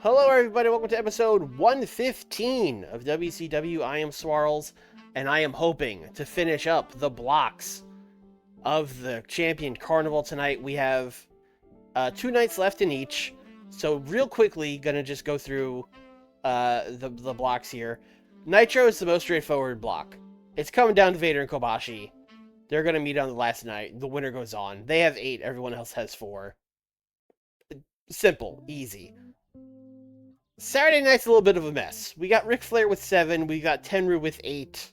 Hello everybody, welcome to episode 115 of WCW. I am Swarls, and I am hoping to finish up the blocks of the Champion Carnival tonight. We have 2 nights left in each, so real quickly, gonna just go through the blocks here. Nitro is the most straightforward block. It's coming down to Vader and Kobashi. They're gonna meet on the last night. The winner goes on. They have 8, everyone else has 4. Simple, easy. Saturday night's a little bit of a mess. We got Ric Flair with 7, we got Tenryu with 8,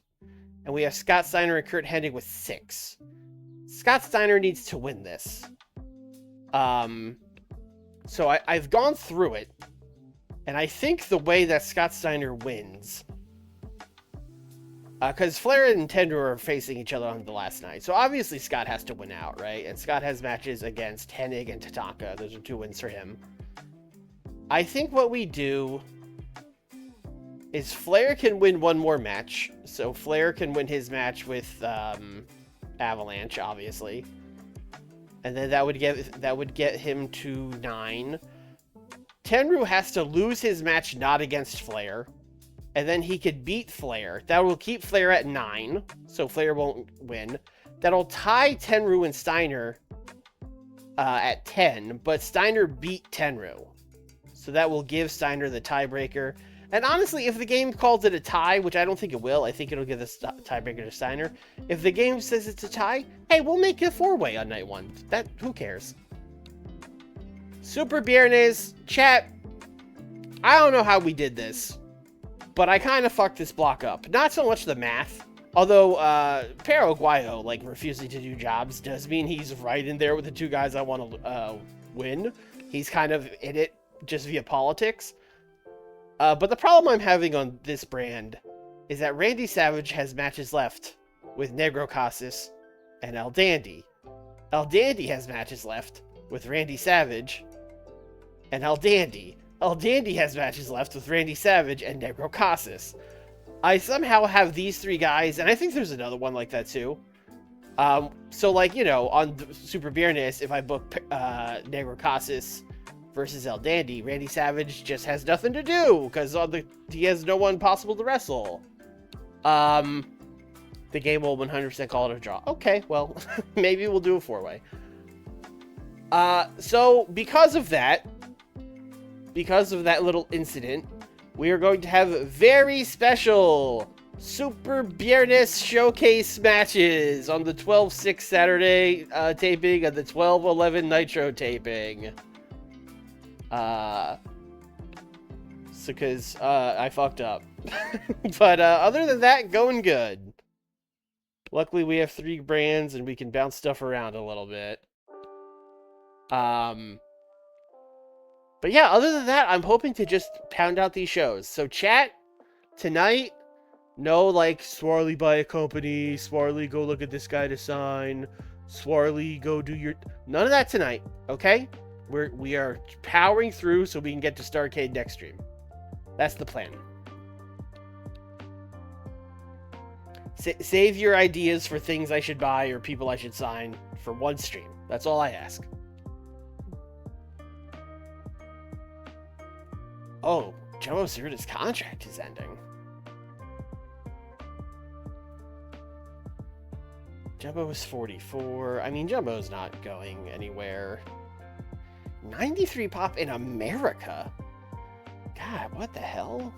and we have Scott Steiner and Kurt Hennig with 6. Scott Steiner needs to win this. So I've gone through it, and I think the way that Scott Steiner wins, because Flair and Tenryu are facing each other on the last night, so obviously Scott has to win out, right? And Scott has matches against Hennig and Tatanka. Those are 2 wins for him. I think what we do is Flair can win one more match. So Flair can win his match with Avalanche, obviously. And then that would get him to 9. Tenryu has to lose his match not against Flair. And then he could beat Flair. That will keep Flair at 9. So Flair won't win. That'll tie Tenryu and Steiner at 10. But Steiner beat Tenryu. So that will give Steiner the tiebreaker. And honestly, if the game calls it a tie, which I don't think it will, I think it'll give the tiebreaker to Steiner. If the game says it's a tie, hey, we'll make it a 4-way on night 1. Who cares? Super Viernes, chat. I don't know how we did this, but I kind of fucked this block up. Not so much the math, although Pero Aguayo, refusing to do jobs does mean he's right in there with the 2 guys I want to win. He's kind of in it just via politics. But the problem I'm having on this brand is that Randy Savage has matches left with Negro Casas and El Dandy. El Dandy has matches left with Randy Savage and El Dandy. El Dandy has matches left with Randy Savage and Negro Casas. I somehow have these 3 guys, and I think there's another one like that too. So on Super Viernes, if I book Negro Casas versus El Dandy, Randy Savage just has nothing to do because he has no one possible to wrestle. The game will 100% call it a draw. Okay, well, maybe we'll do a 4-way. So because of that little incident, we are going to have very special Super Viernes showcase matches on the 12/6 Saturday taping and the 12/11 Nitro taping. Because I fucked up. But other than that, going good. Luckily, we have 3 brands and we can bounce stuff around a little bit. But yeah, other than that, I'm hoping to just pound out these shows. So chat, tonight, no Swarly buy a company, Swarly go look at this guy to sign, Swarly go do your... None of that tonight, okay? We are powering through so we can get to STARRCADE next stream. That's the plan. Save your ideas for things I should buy or people I should sign for one stream. That's all I ask. Oh, Jumbo Ceruta's contract is ending. Jumbo was 44. I mean, Jumbo's not going anywhere. 93 pop in America? God, what the hell?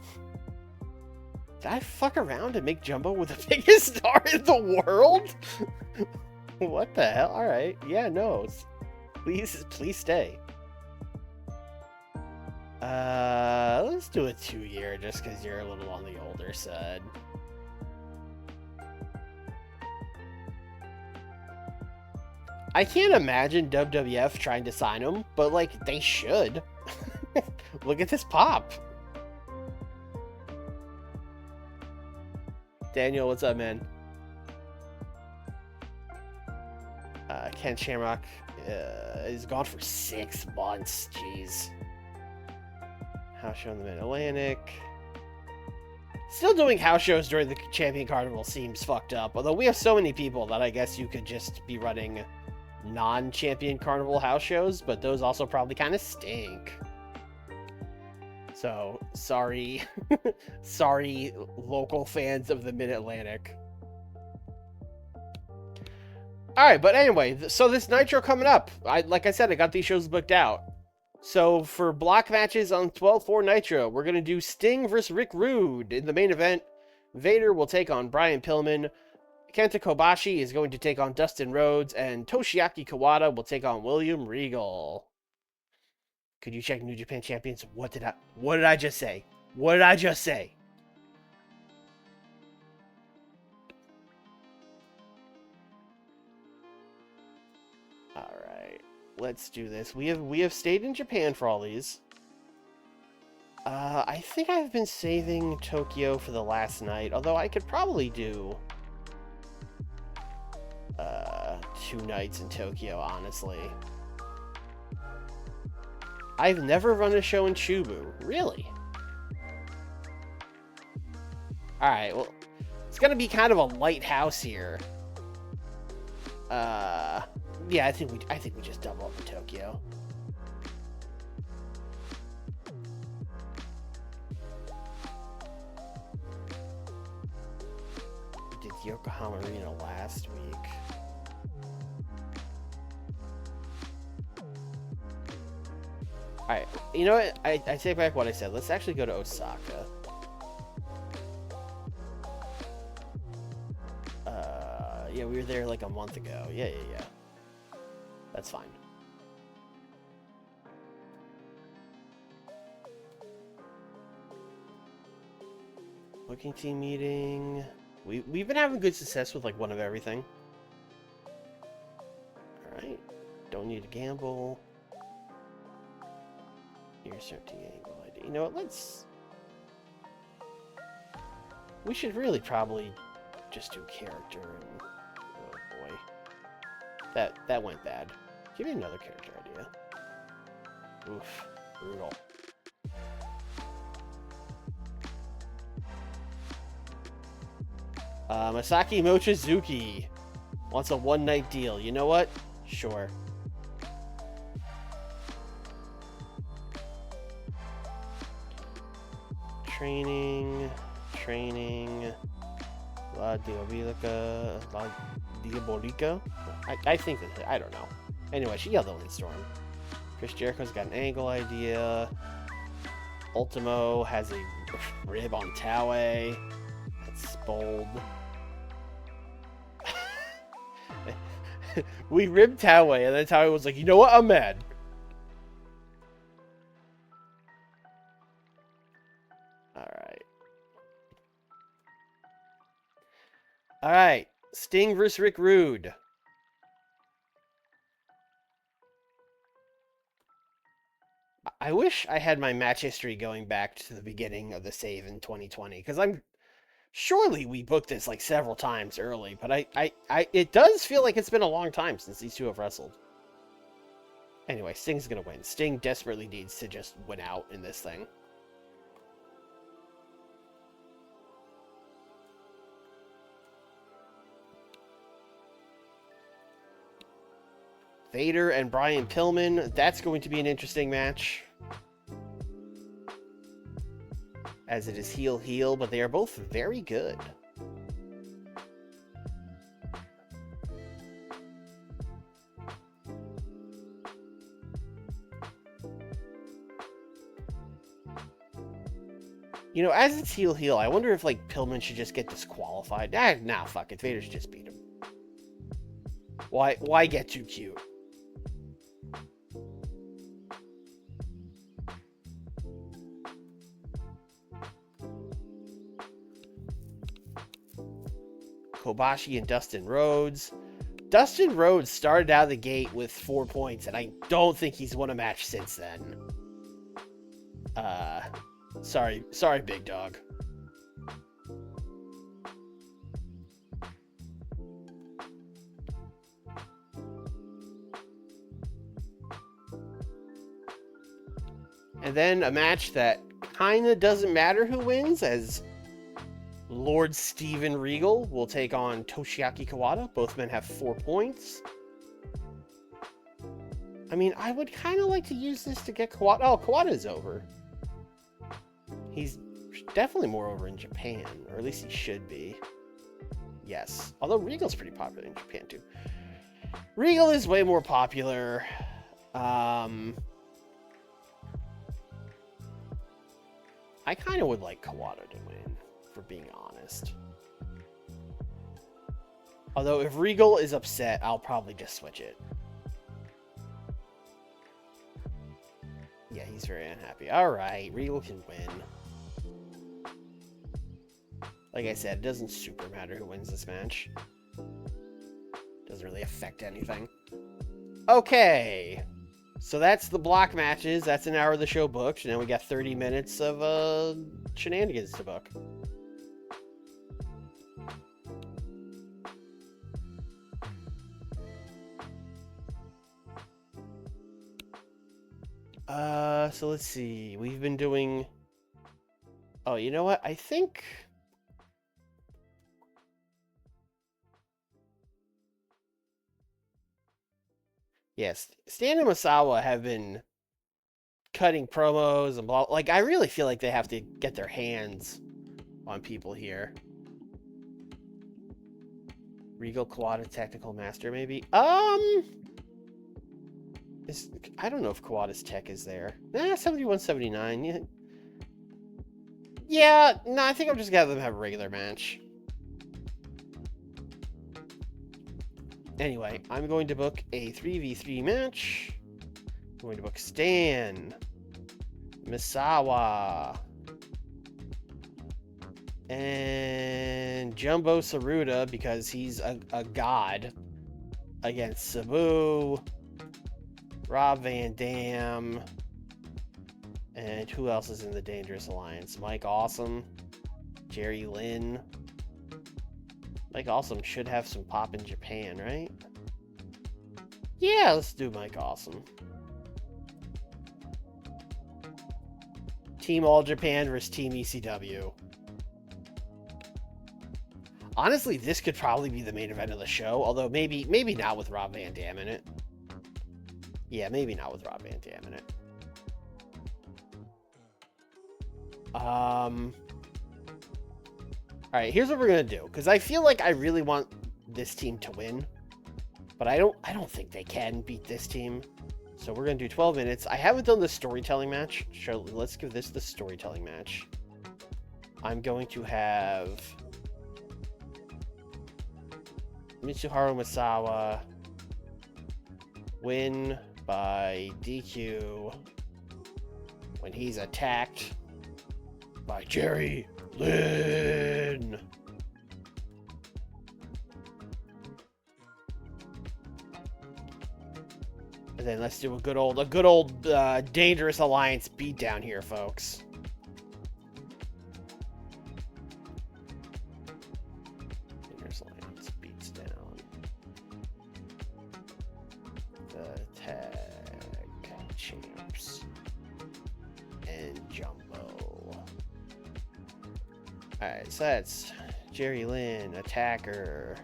Did I fuck around and make Jumbo with the biggest star in the world? What the hell? Alright, yeah, no. Please stay. Let's do a 2-year just because you're a little on the older side. I can't imagine WWF trying to sign him, but they should. Look at this pop. Daniel, what's up, man? Ken Shamrock is gone for 6 months. Jeez. House show in the Mid-Atlantic. Still doing house shows during the Champion Carnival seems fucked up. Although we have so many people that I guess you could just be running non-Champion Carnival house shows, but those also probably kind of stink. So, sorry. Sorry, local fans of the Mid-Atlantic. Alright, but anyway, so this Nitro coming up. Like I said, I got these shows booked out. So, for block matches on 12-4 Nitro, we're going to do Sting versus Rick Rude. In the main event, Vader will take on Brian Pillman. Kenta Kobashi is going to take on Dustin Rhodes. And Toshiaki Kawada will take on William Regal. Could you check New Japan Champions? What did I just say? What did I just say? All right, let's do this. We have stayed in Japan for all these. I think I've been saving Tokyo for the last night, although I could probably do 2 nights in Tokyo, honestly. I've never run a show in Chubu. Really? Alright, well, it's gonna be kind of a light house here. Yeah, I think we just double up in Tokyo. We did Yokohama Arena last week. Alright, you know what? I take back what I said. Let's actually go to Osaka. Yeah, we were there like a month ago. Yeah. That's fine. Booking team meeting. We've been having good success with like one of everything. Alright. Don't need to gamble. Here's certainty angle ID. You know what, we should really probably just do character and oh boy. That went bad. Give me another character idea. Oof. Brutal. Masaki Mochizuki wants a one-night deal. You know what? Sure. Training. La Diabolica. I think that, I don't know. Anyway, she yelled out in Storm. Chris Jericho's got an angle idea. Ultimo has a rib on Taue. That's bold. We ribbed Taue, and then Taue was like, you know what? I'm mad. Alright. Sting vs. Rick Rude. I wish I had my match history going back to the beginning of the save in 2020, because surely we booked this like several times early, but it does feel like it's been a long time since these two have wrestled. Anyway, Sting's gonna win. Sting desperately needs to just win out in this thing. Vader and Brian Pillman. That's going to be an interesting match. As it is heel, but they are both very good. You know, as it's heel, I wonder if, like, Pillman should just get disqualified. Nah, fuck it. Vader should just beat him. Why get too cute? Kobashi and Dustin Rhodes. Dustin Rhodes started out of the gate with 4 points, and I don't think he's won a match since then. Sorry, big dog. And then a match that kinda doesn't matter who wins, as Lord Steven Regal will take on Toshiaki Kawada. Both men have 4 points. I mean, I would kind of like to use this to get Kawada. Oh, Kawada's over. He's definitely more over in Japan, or at least he should be. Yes. Although Regal's pretty popular in Japan, too. Regal is way more popular. I kind of would like Kawada to win, for being honest. Although if Regal is upset, I'll probably just switch it. Yeah, he's very unhappy. Alright, Regal can win. Like I said, it doesn't super matter who wins this match. Doesn't really affect anything. Okay. So that's the block matches. That's an hour of the show booked. Now we got 30 minutes of shenanigans to book. So let's see. We've been doing... Oh, you know what? I think... Yes, Stan and Masawa have been cutting promos and blah. Like, I really feel like they have to get their hands on people here. Regal Kawada Technical Master, maybe? I don't know if Kawada's tech is there. 7179. Yeah, no, I think I'm just gonna have them have a regular match. Anyway, I'm going to book a 3v3 match. I'm going to book Stan, Misawa, and Jumbo Tsuruta because he's a god against Sabu, Rob Van Dam, and who else is in the Dangerous Alliance? Mike Awesome, Jerry Lynn. Mike Awesome should have some pop in Japan, right? Yeah, let's do Mike Awesome. Team All Japan versus Team ECW. Honestly, this could probably be the main event of the show, although maybe not with Rob Van Dam in it. Yeah, maybe not with Rob Van Dam in it. Alright, here's what we're gonna do, because I feel like I really want this team to win, but I don't think they can beat this team. So we're gonna do 12 minutes. I haven't done the storytelling match, so let's give this the storytelling match. I'm going to have Mitsuharu Misawa win by DQ when he's attacked by Jerry Lynn. And then let's do a good old Dangerous Alliance beatdown here, folks. Dangerous Alliance beats down the tag champs and Jumbo. Alright, so that's Jerry Lynn, Attacker.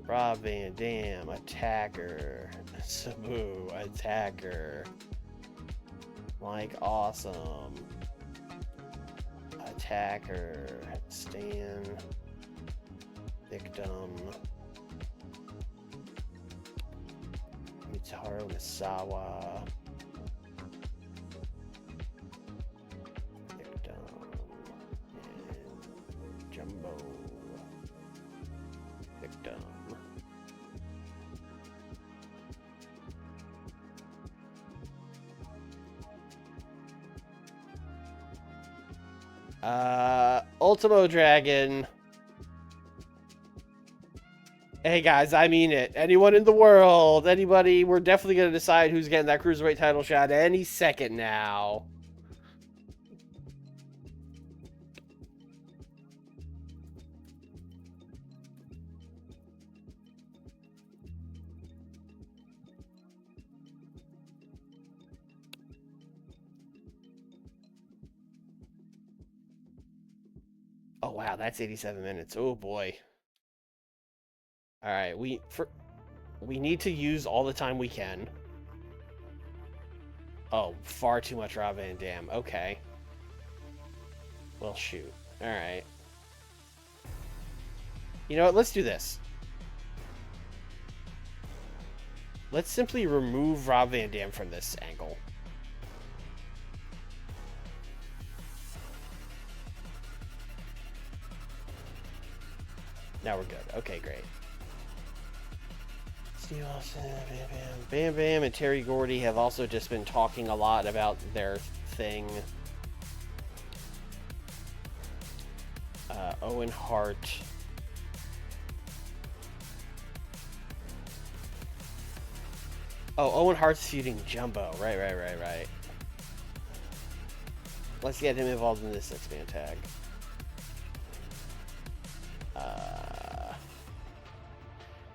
Rob Van Dam, Attacker. Sabu, Attacker. Mike Awesome. Attacker. Stan. Victim. Mitsuharu Misawa. Jumbo. Victim. Ultimo Dragon. Hey guys, I mean it. Anyone in the world, anybody, we're definitely going to decide who's getting that Cruiserweight title shot any second now. Oh wow, that's 87 minutes. Oh boy. All right, we need to use all the time we can. Oh, far too much Rob Van Dam. Okay. Well, shoot. Alright. You know what? Let's do this. Let's simply remove Rob Van Dam from this angle. Now we're good. Okay, great. Steve Austin, Bam Bam. Bam Bam and Terry Gordy have also just been talking a lot about their thing. Owen Hart. Oh, Owen Hart's feuding Jumbo. Right. Let's get him involved in this 6-man tag.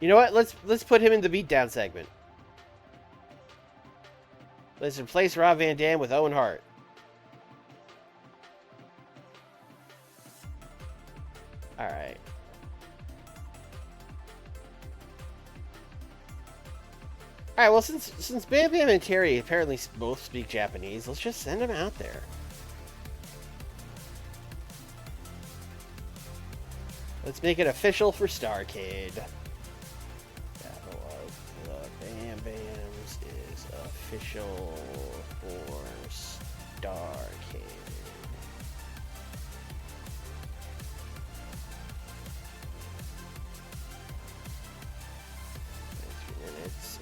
You know what? Let's put him in the beatdown segment. Let's replace Rob Van Dam with Owen Hart. All right. All right. Well, since Bam Bam and Terry apparently both speak Japanese, let's just send them out there. Let's make it official for STARRCADE. Battle of the Bam Bams is official for STARRCADE.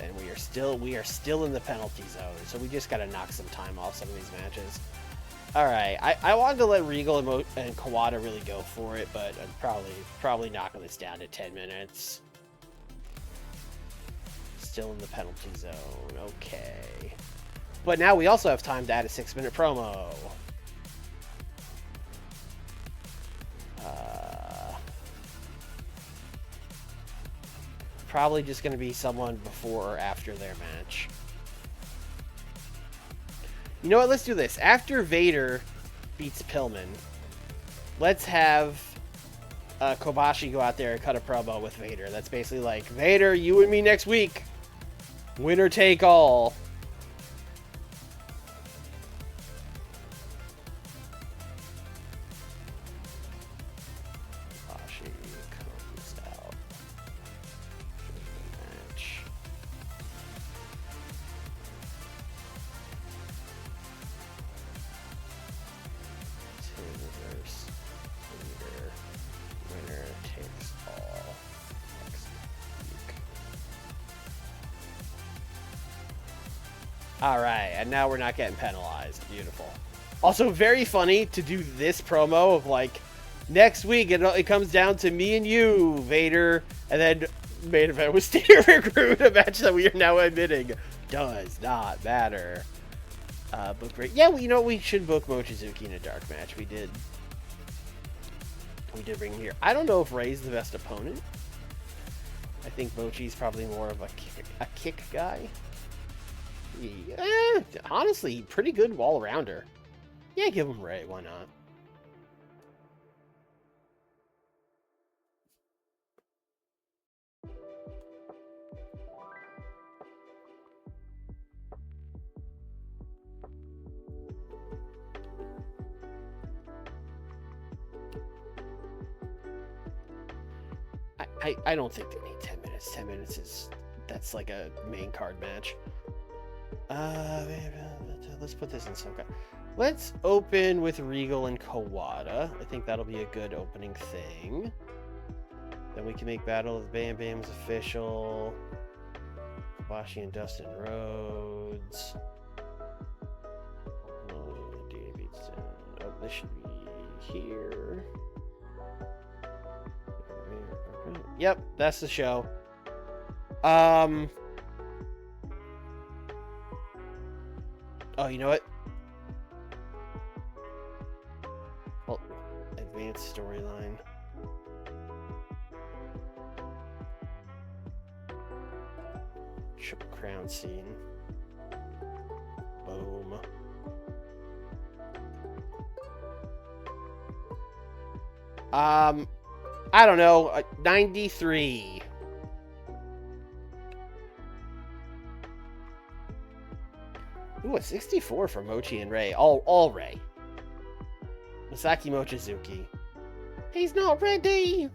And we are still in the penalty zone, so we just gotta knock some time off some of these matches. All right, I wanted to let Regal and Kawada really go for it, but I'm probably knocking this down to 10 minutes. Still in the penalty zone, okay. But now we also have time to add a 6-minute promo. Probably just going to be someone before or after their match. You know what? Let's do this. After Vader beats Pillman, let's have Kobashi go out there and cut a promo with Vader. That's basically like, Vader, you and me next week. Winner take all. Alright, and now we're not getting penalized. Beautiful. Also, very funny to do this promo of like, next week it comes down to me and you, Vader, and then main event with Steer Recruit, a match that we are now admitting does not matter. Book break. Yeah, well, you know, we should book Mochizuki in a dark match. We did bring him here. I don't know if Ray's the best opponent. I think Mochi's probably more of a kick guy. Yeah, honestly, pretty good all-rounder. Yeah, give him Ray. Why not? I don't think they need 10 minutes. 10 minutes that's like a main card match. Let's put this in some kind. Let's open with Regal and Kawada. I think that'll be a good opening thing. Then we can make Battle of Bam Bams official. Kobashi and Dustin Rhodes. Oh, this should be here. Yep, that's the show. Oh, you know what? Well, advanced storyline. Triple Crown scene. Boom. I don't know. 93. Ooh, a 64 for Mochi and Ray. All Ray. Masaki Mochizuki. He's not ready!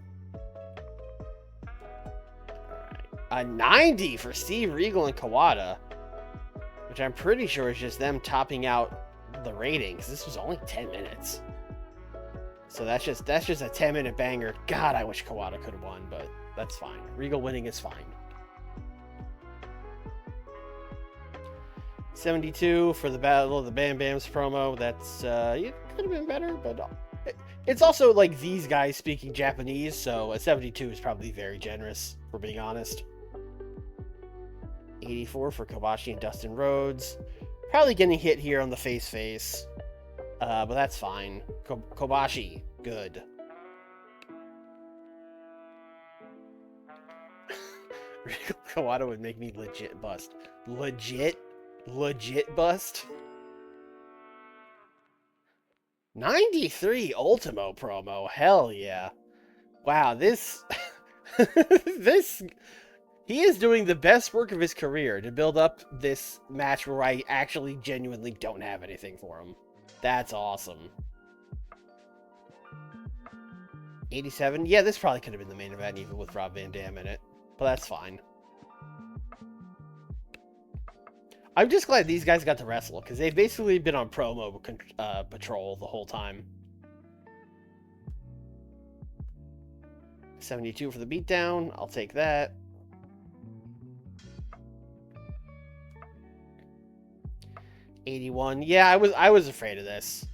A 90 for Steve Regal and Kawada, which I'm pretty sure is just them topping out the ratings. This was only 10 minutes. So that's just a 10-minute banger. God, I wish Kawada could have won, but that's fine. Regal winning is fine. 72 for the Battle of the Bam Bams promo. That's, it could have been better, but it's also like these guys speaking Japanese, so a 72 is probably very generous, for being honest. 84 for Kobashi and Dustin Rhodes. Probably getting hit here on the face. But that's fine. Kobashi, good. Kawada would make me legit bust. Legit bust. 93 Ultimo promo. Hell yeah. Wow, this... He is doing the best work of his career to build up this match where I actually genuinely don't have anything for him. That's awesome. 87. Yeah, this probably could have been the main event even with Rob Van Dam in it. But that's fine. I'm just glad these guys got to wrestle, because they've basically been on promo patrol the whole time. 72 for the beatdown. I'll take that. $81. Yeah, I was afraid of this.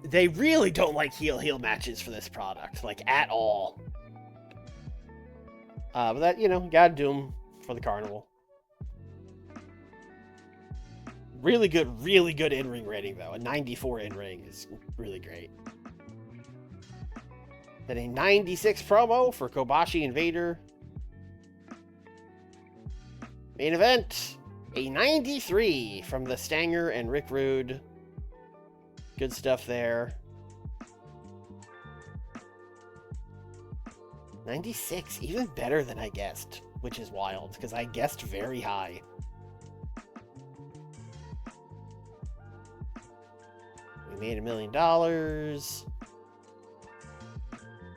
They really don't like heel matches for this product, like at all. But that, you know, gotta do them for the Carnival. Really good in-ring rating though. A 94 in-ring is really great. Then a 96 promo for Kobashi and Vader. Main event. A 93 from the Stanger and Rick Rude. Good stuff there. 96, even better than I guessed, which is wild, because I guessed very high. We made $1 million.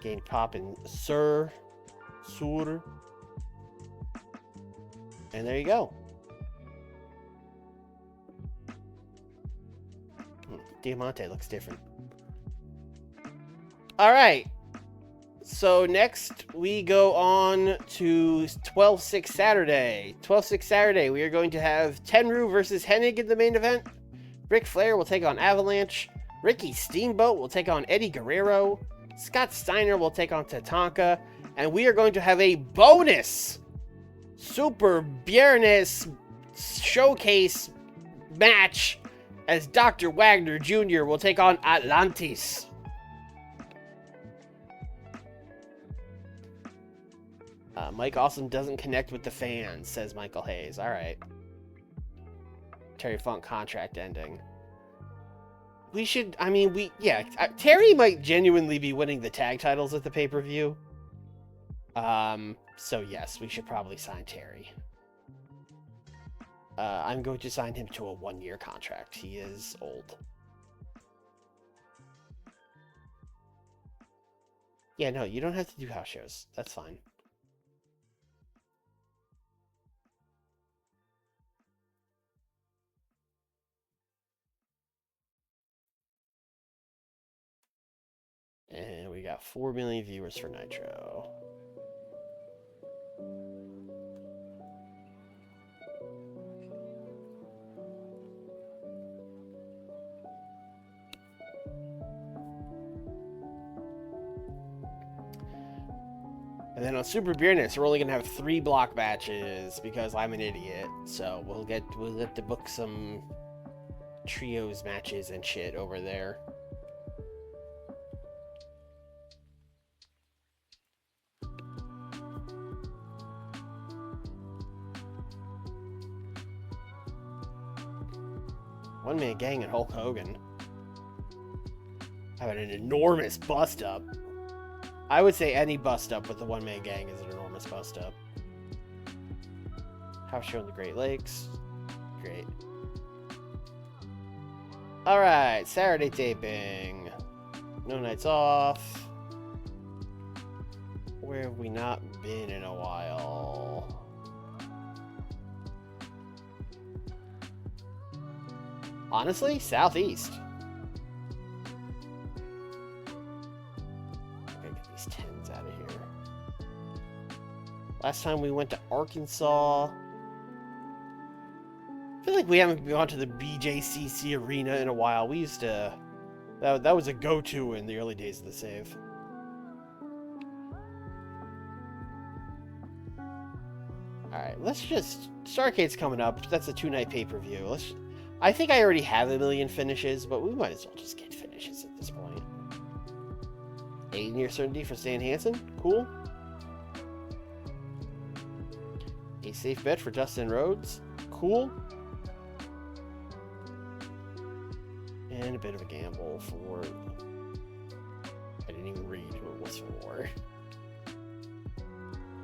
Gained pop in Sur. And there you go. Diamante looks different. All right. So next we go on to 12-6 Saturday. 12-6 Saturday, we are going to have Tenryu versus Hennig in the main event. Ric Flair will take on Avalanche. Ricky Steamboat will take on Eddie Guerrero. Scott Steiner will take on Tatanka. And we are going to have a bonus Super Viernes showcase match as Dr. Wagner Jr. will take on Atlantis. Mike Awesome doesn't connect with the fans, says Michael Hayes. All right. Terry Funk contract ending. We should, Terry might genuinely be winning the tag titles at the pay-per-view. So yes, we should probably sign Terry. I'm going to sign him to a 1-year contract. He is old. Yeah, no, you don't have to do house shows. That's fine. And we got 4 million viewers for Nitro. And then on Super Viernes, we're only gonna have 3 block matches because I'm an idiot. So we'll have to book some trios matches and shit over there. One Man Gang and Hulk Hogan having an enormous bust up. I would say any bust up with the One Man Gang is an enormous bust up. House show in the Great Lakes. Great. Alright, Saturday taping. No nights off. Where have we not been in a while? Honestly, Southeast. Okay, get these 10s out of here. Last time we went to Arkansas. I feel like we haven't gone to the BJCC arena in a while. We used to... That was a go-to in the early days of the save. Alright, let's just... STARRCADE's coming up. That's a 2-night pay-per-view. I think I already have a million finishes, but we might as well just get finishes at this point. 8-year certainty for Stan Hansen. Cool. A safe bet for Dustin Rhodes. Cool. And a bit of a gamble for... I didn't even read who it was for.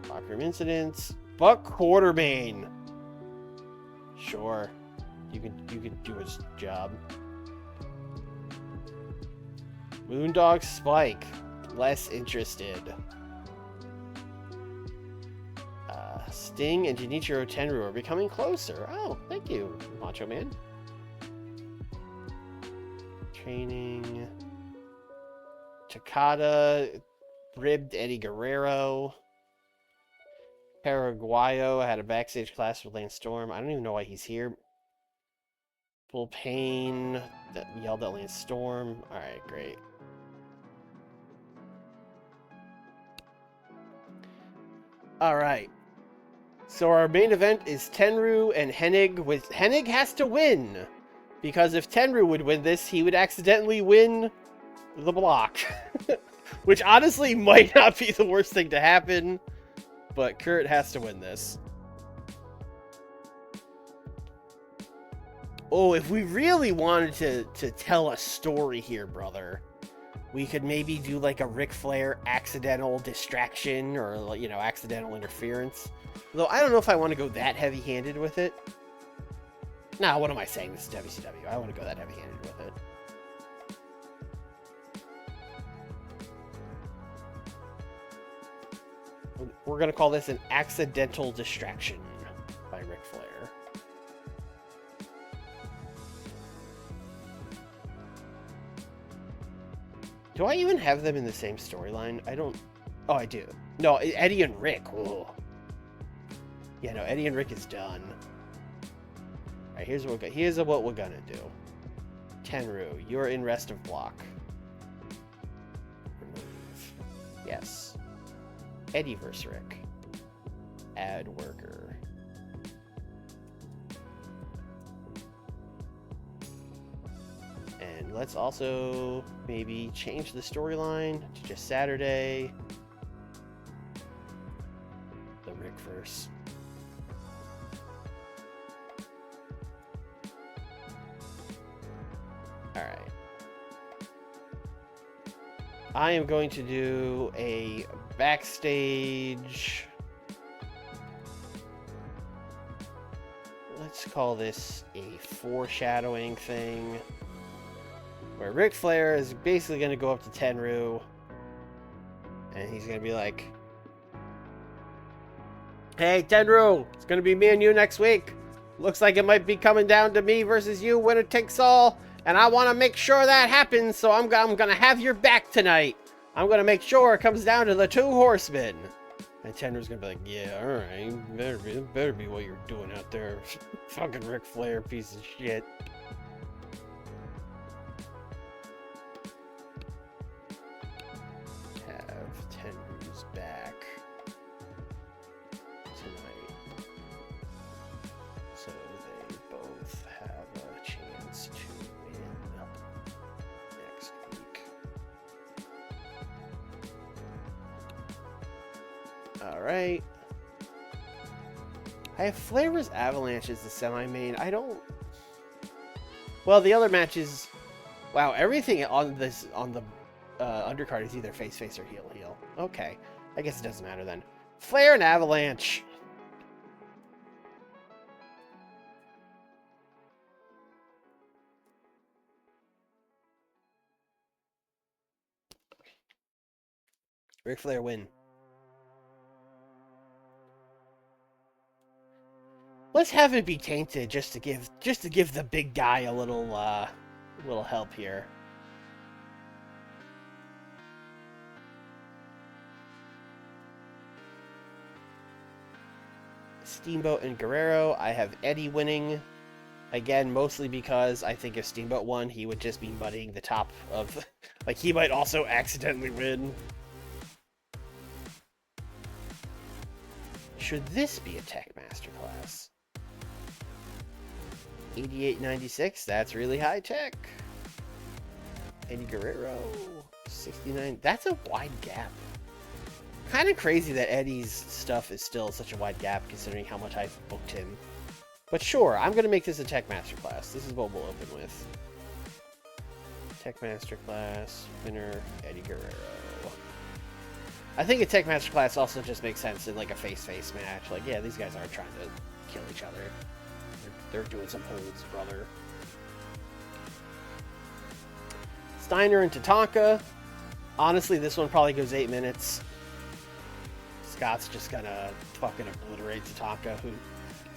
Locker room incidents. Buck Quartermain. Sure. You can do his job. Moondog Spike. Less interested. Sting and Genichiro Tenryu are becoming closer. Oh, thank you, Macho Man. Training. Takada ribbed Eddie Guerrero. Paraguayo had a backstage clash with Lance Storm. I don't even know why he's here. Full Pain that yelled at Lance Storm. Alright, great. Alright. So our main event is Tenryu and Hennig. Hennig has to win. Because if Tenryu would win this, he would accidentally win the block. Which honestly might not be the worst thing to happen. But Kurt has to win this. Oh, if we really wanted to tell a story here, brother, we could maybe do like a Ric Flair accidental distraction or, you know, accidental interference. Though I don't know if I want to go that heavy-handed with it. Nah, what am I saying? This is WCW. I want to go that heavy-handed with it. We're going to call this an accidental distraction by Ric Flair. Do I even have them in the same storyline? I don't... Oh, I do. No, Eddie and Rick. Ooh. Yeah, no, Eddie and Rick is done. Alright, here's what we're gonna do. Tenryu, you're in rest of block. Remove. Yes. Eddie vs. Rick. Add worker. And let's also maybe change the storyline to just Saturday. The Rick verse. Alright. I am going to do a backstage... Let's call this a foreshadowing thing. Where Ric Flair is basically going to go up to Tenryu. And he's going to be like... Hey, Tenryu! It's going to be me and you next week. Looks like it might be coming down to me versus you, winner takes all. And I want to make sure that happens, so I'm going to have your back tonight. I'm going to make sure it comes down to the two horsemen. And Tenryu's going to be like, yeah, alright. Better be what you're doing out there. Fucking Ric Flair, piece of shit. Have Tenryu's back tonight. So they both have a chance to win next week. Alright. I have Flair vs. Avalanche as the semi-main. I don't... Well, the other matches... Wow, everything on the undercard is either face, or heel. Okay. I guess it doesn't matter then. Flair and Avalanche. Ric Flair win. Let's have it be tainted just to give the big guy a little help here. Steamboat and Guerrero. I have Eddie winning. Again, mostly because I think if Steamboat won, he would just be muddying the top of... like, he might also accidentally win. Should this be a Tech Masterclass? 88.96, that's really high tech. Eddie Guerrero, 69. That's a wide gap. Kind of crazy that Eddie's stuff is still such a wide gap considering how much I've booked him. But sure, I'm going to make this a Tech Masterclass. This is what we'll open with. Tech Masterclass, winner, Eddie Guerrero. I think a Tech Masterclass also just makes sense in like a face-to-face match. Like, yeah, these guys aren't trying to kill each other. They're doing some holds, brother. Steiner and Tatanka. Honestly, this one probably goes 8 minutes. Scott's just gonna fucking obliterate Tatanka, who...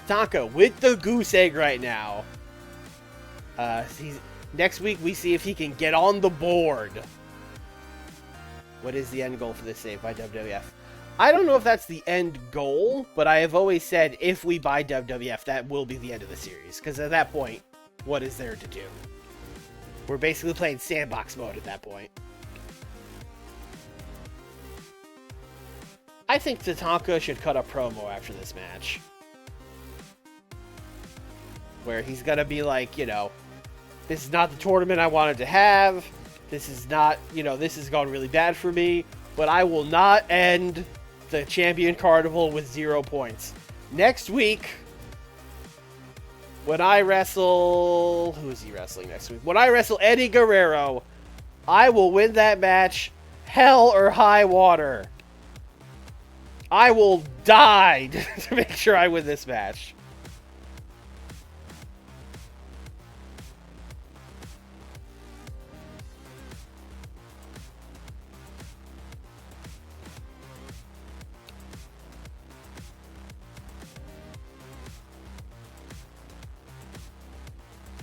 Tatanka with the goose egg right now. Next week, we see if he can get on the board. What is the end goal for this save by WWF? I don't know if that's the end goal, but I have always said if we buy WWF, that will be the end of the series. Because at that point, what is there to do? We're basically playing sandbox mode at that point. I think Tatanka should cut a promo after this match. Where he's going to be like, you know, this is not the tournament I wanted to have. This is not, you know, this has gone really bad for me. But I will not end the Champion Carnival with 0 points. Next week, when I wrestle... Who is he wrestling next week? When I wrestle Eddie Guerrero, I will win that match, hell or high water. I will die to make sure I win this match.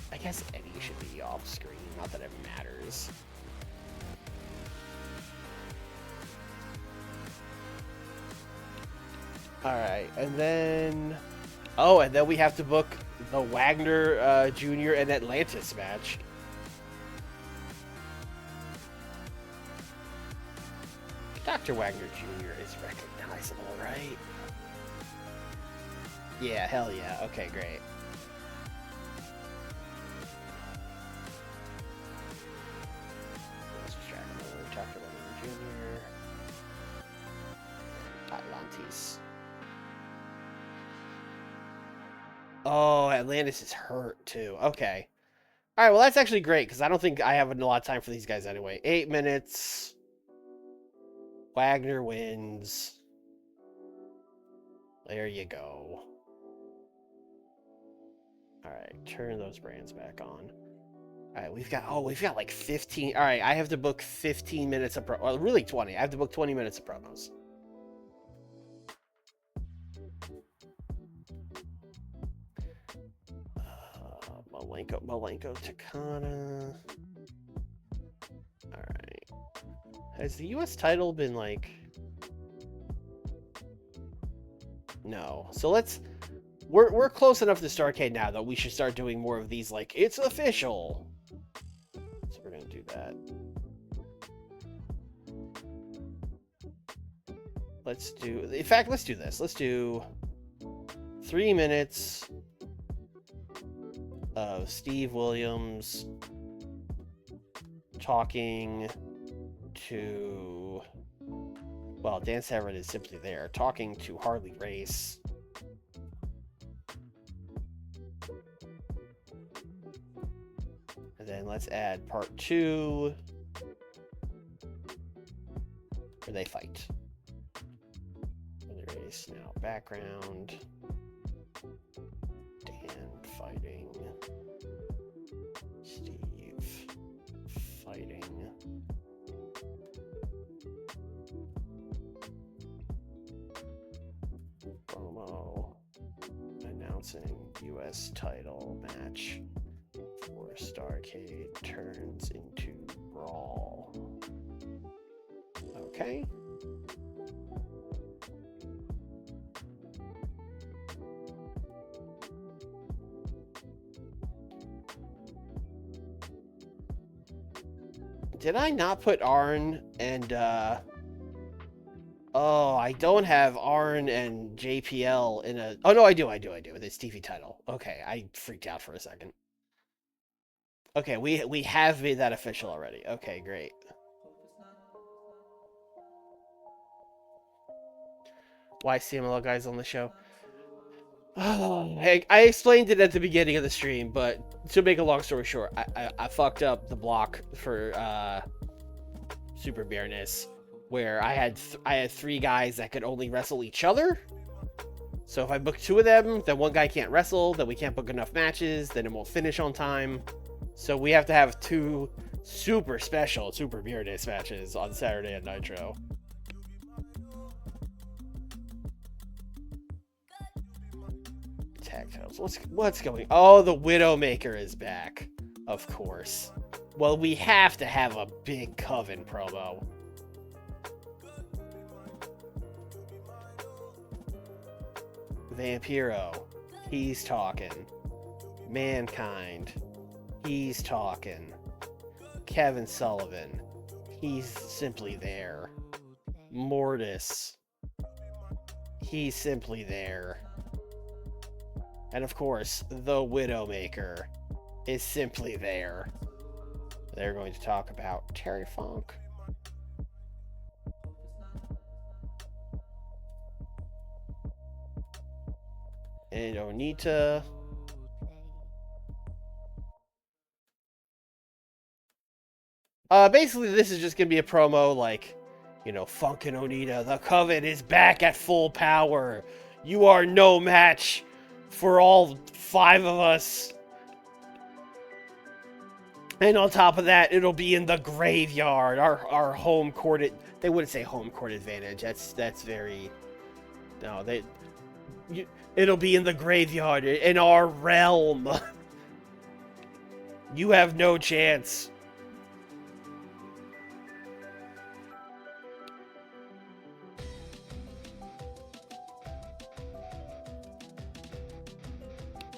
I guess Eddie should be off screen, not that it matters. Alright, and then... Oh, and then we have to book the Wagner Jr. and Atlantis match. Dr. Wagner Jr. is recognizable, right? Yeah, hell yeah. Okay, great. Dr. Wagner Jr. Atlantis. Oh, Atlantis is hurt too. Okay. Alright, well that's actually great, because I don't think I have a lot of time for these guys anyway. 8 minutes. Wagner wins. There you go. Alright, turn those brands back on. Alright, we've got like 15. Alright, I have to book 15 minutes of well, really 20. I have to book 20 minutes of promos. Malenko, Takana. Alright. Has the US title been like... No. So let's... We're close enough to STARRCADE now that we should start doing more of these, like, it's official. So we're gonna do that. Let's do... In fact, let's do this. Let's do 3 minutes of Steve Williams talking to... Well, Dan Severn is simply there. Talking to Harley Race. And then let's add part 2 where they fight. Harley Race now background. Dan fighting. Steve fighting. US title match for STARRCADE turns into Brawl. Okay. Did I not put Arn and, oh, I don't have Arn and JPL in a... Oh, no, I do. This TV title. Okay, I freaked out for a second. Okay, we have made that official already. Okay, great. Why CMLL guys on the show? I explained it at the beginning of the stream, but to make a long story short, I fucked up the block for Super Viernes, where I had 3 guys that could only wrestle each other. So if I book 2 of them, then one guy can't wrestle, then we can't book enough matches, then it won't finish on time. So we have to have 2 super special Super Viernes matches on Saturday at Nitro. Tag titles. What's going? Oh, the Widowmaker is back. Of course. Well, we have to have a big Coven promo. Vampiro, he's talking. Mankind, he's talking. Kevin Sullivan, he's simply there. Mortis, he's simply there. And of course, the Widowmaker is simply there. They're going to talk about Terry Funk. And Onita. Basically, this is just going to be a promo like, you know, Funk and Onita, the Coven is back at full power. You are no match for all 5 of us. And on top of that, it'll be in the graveyard. Our home court. They wouldn't say home court advantage. That's very... No, it'll be in the graveyard, in our realm. You have no chance.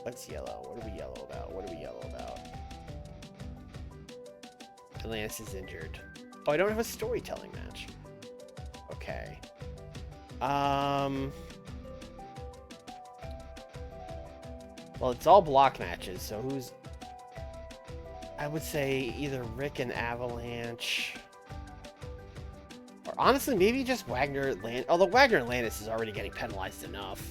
What's yellow? What are we yellow about? What are we yellow about? Atlantis is injured. Oh, I don't have a storytelling match. Okay. Well, it's all block matches, so who's... I would say either Rick and Avalanche. Or honestly, maybe just Wagner Atlantis. Although Wagner Atlantis is already getting penalized enough.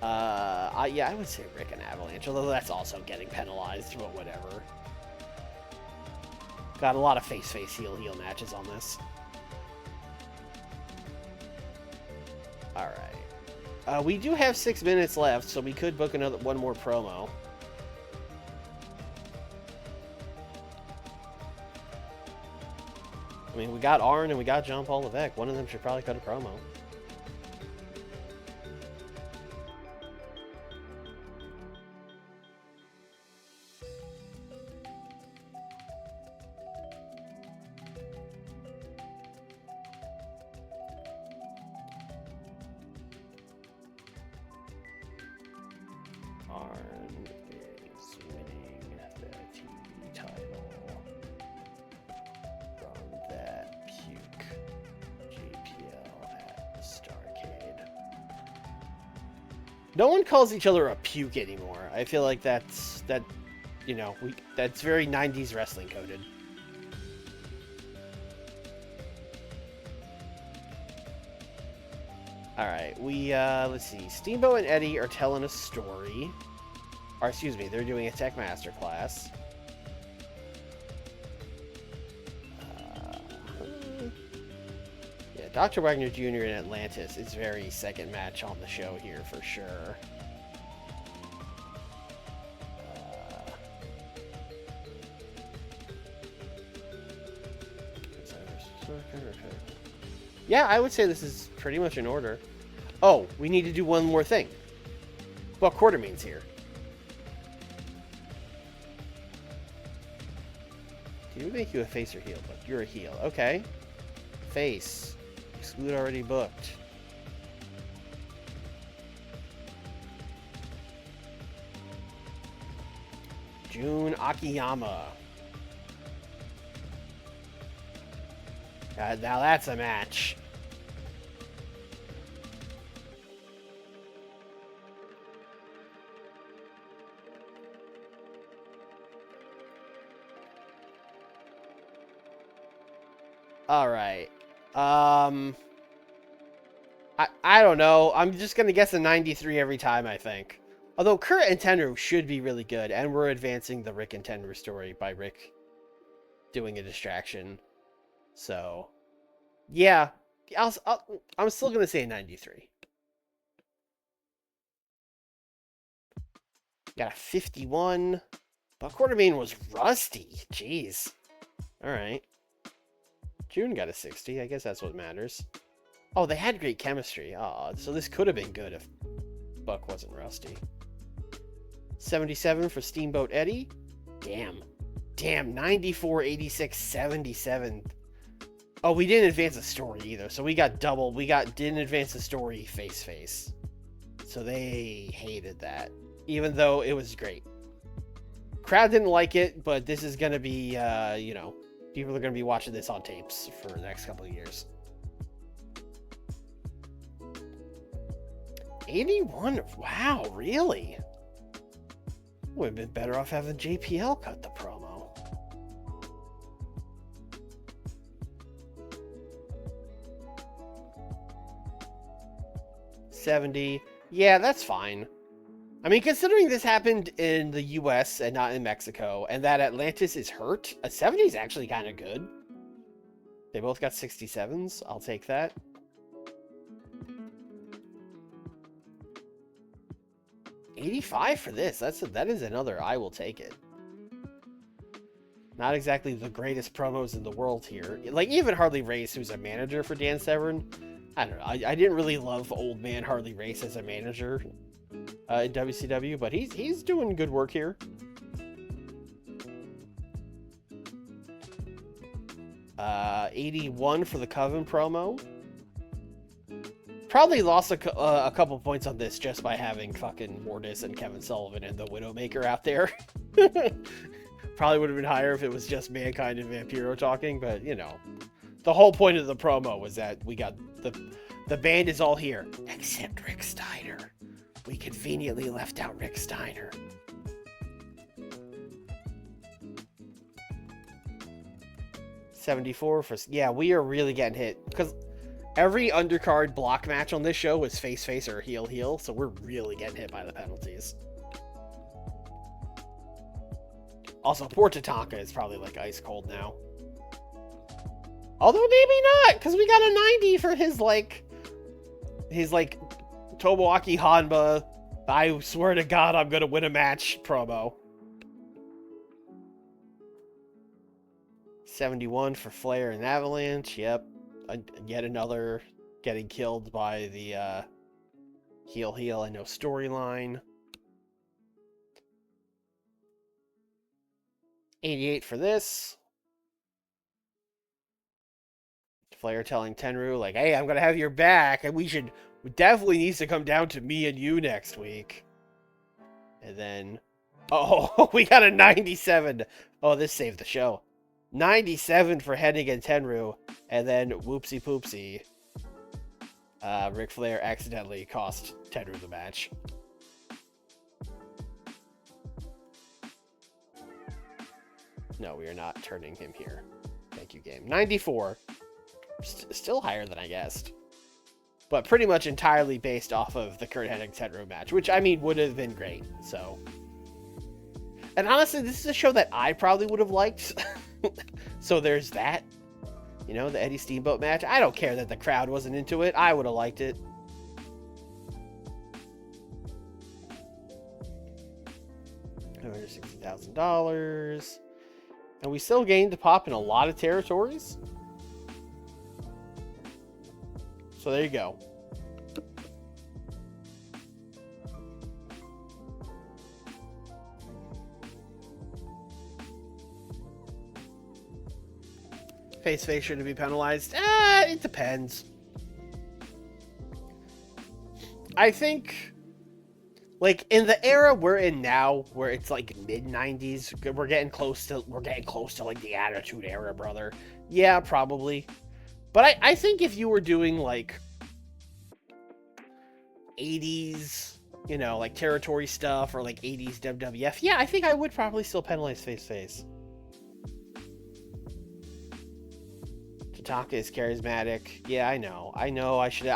Yeah, I would say Rick and Avalanche, although that's also getting penalized, but whatever. Got a lot of face-face, heel-heel matches on this. Alright. We do have 6 minutes left, so we could book one more promo. I mean, we got Arn and we got John Paul Levesque. One of them should probably cut a promo. No one calls each other a puke anymore. I feel like that's very 90s wrestling coded. Alright, let's see. Steamboat and Eddie are telling a story. Or, excuse me, they're doing a Tech Masterclass. Yeah, Dr. Wagner Jr. and Atlantis is very second match on the show here for sure. Yeah, I would say this is pretty much in order. Oh, we need to do one more thing. Well, Quartermain's here. Do you make you a face or heel? But you're a heel. Okay. Face. Exclude already booked. Jun Akiyama. Now that's a match. All right. I don't know. I'm just gonna guess a 93 every time, I think. Although Kurt and Tenru should be really good, and we're advancing the Rick and Tenru story by Rick doing a distraction. So, yeah, I'm still gonna say 93. Got a 51. But Quartermain was rusty. Jeez. All right. June got a 60. I guess that's what matters. Oh, they had great chemistry. Oh, so this could have been good if Buck wasn't rusty. 77 for Steamboat Eddie. Damn, 94, 86, 77. Oh, we didn't advance the story either, so we got double. Didn't advance the story face. So they hated that, even though it was great. Crowd didn't like it, but this is gonna be, you know, people are gonna be watching this on tapes for the next couple of years. 81. Wow, really? Would have been better off having JPL cut the promo. $70. Yeah, that's fine. I mean, considering this happened in the US and not in Mexico, and that Atlantis is hurt, a 70 is actually kind of good. They both got 67s. I'll take that. $85 for this. That is another I will take it. Not exactly the greatest promos in the world here. Like, even Harley Race, who's a manager for Dan Severn, I don't know. I didn't really love old man Harley Race as a manager in WCW, but he's doing good work here. $81 for the Coven promo. Probably lost a couple points on this just by having fucking Mortis and Kevin Sullivan and the Widowmaker out there. Probably would have been higher if it was just Mankind and Vampiro talking, but you know, the whole point of the promo was that we got the band is all here except Rick Steiner. We conveniently left out Rick Steiner. $74 for, yeah, we are really getting hit because every undercard block match on this show was face or heel, so we're really getting hit by the penalties. Also, poor Tatanka is probably like ice cold now. Although maybe not, because we got a 90 for his Tomoaki Hanba, I swear to God I'm gonna win a match promo. 71 for Flair and Avalanche, yep. Yet another getting killed by the heel and no storyline. 88 for this. Flair telling Tenru, like, hey, I'm gonna have your back, and we definitely needs to come down to me and you next week. And then, oh, we got a 97. Oh, this saved the show. 97 for Hennig and Tenru, and then whoopsie poopsie. Ric Flair accidentally cost Tenru the match. No, we are not turning him here. Thank you, game. 94. Still higher than I guessed. But pretty much entirely based off of the Kurt Hennig-Tenru match, which, I mean, would have been great, so. And honestly, this is a show that I probably would have liked. So there's that. You know, the Eddie Steamboat match. I don't care that the crowd wasn't into it. I would have liked it. $160,000. And we still gained to pop in a lot of territories. So there you go. Face shouldn't be penalized. It depends. I think, like, in the era we're in now, where it's like mid-90s, we're getting close to like the Attitude Era, brother. Yeah, probably. But I think if you were doing like 80s, you know, like territory stuff, or like 80s WWF, yeah, I think I would probably still penalize face. Tatanka is charismatic. Yeah, I know. I should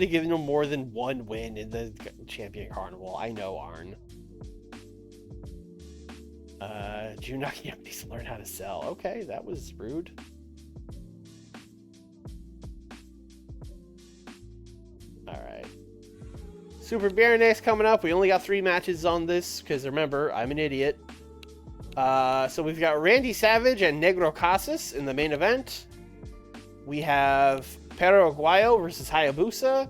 have given him more than one win in the Champion Carnival. I know, Arn. Junaki needs to learn how to sell. Okay, that was rude. Alright. Super Viernes coming up. We only got 3 matches on this, because remember, I'm an idiot. So we've got Randy Savage and Negro Casas in the main event. We have Perro Aguayo versus Hayabusa,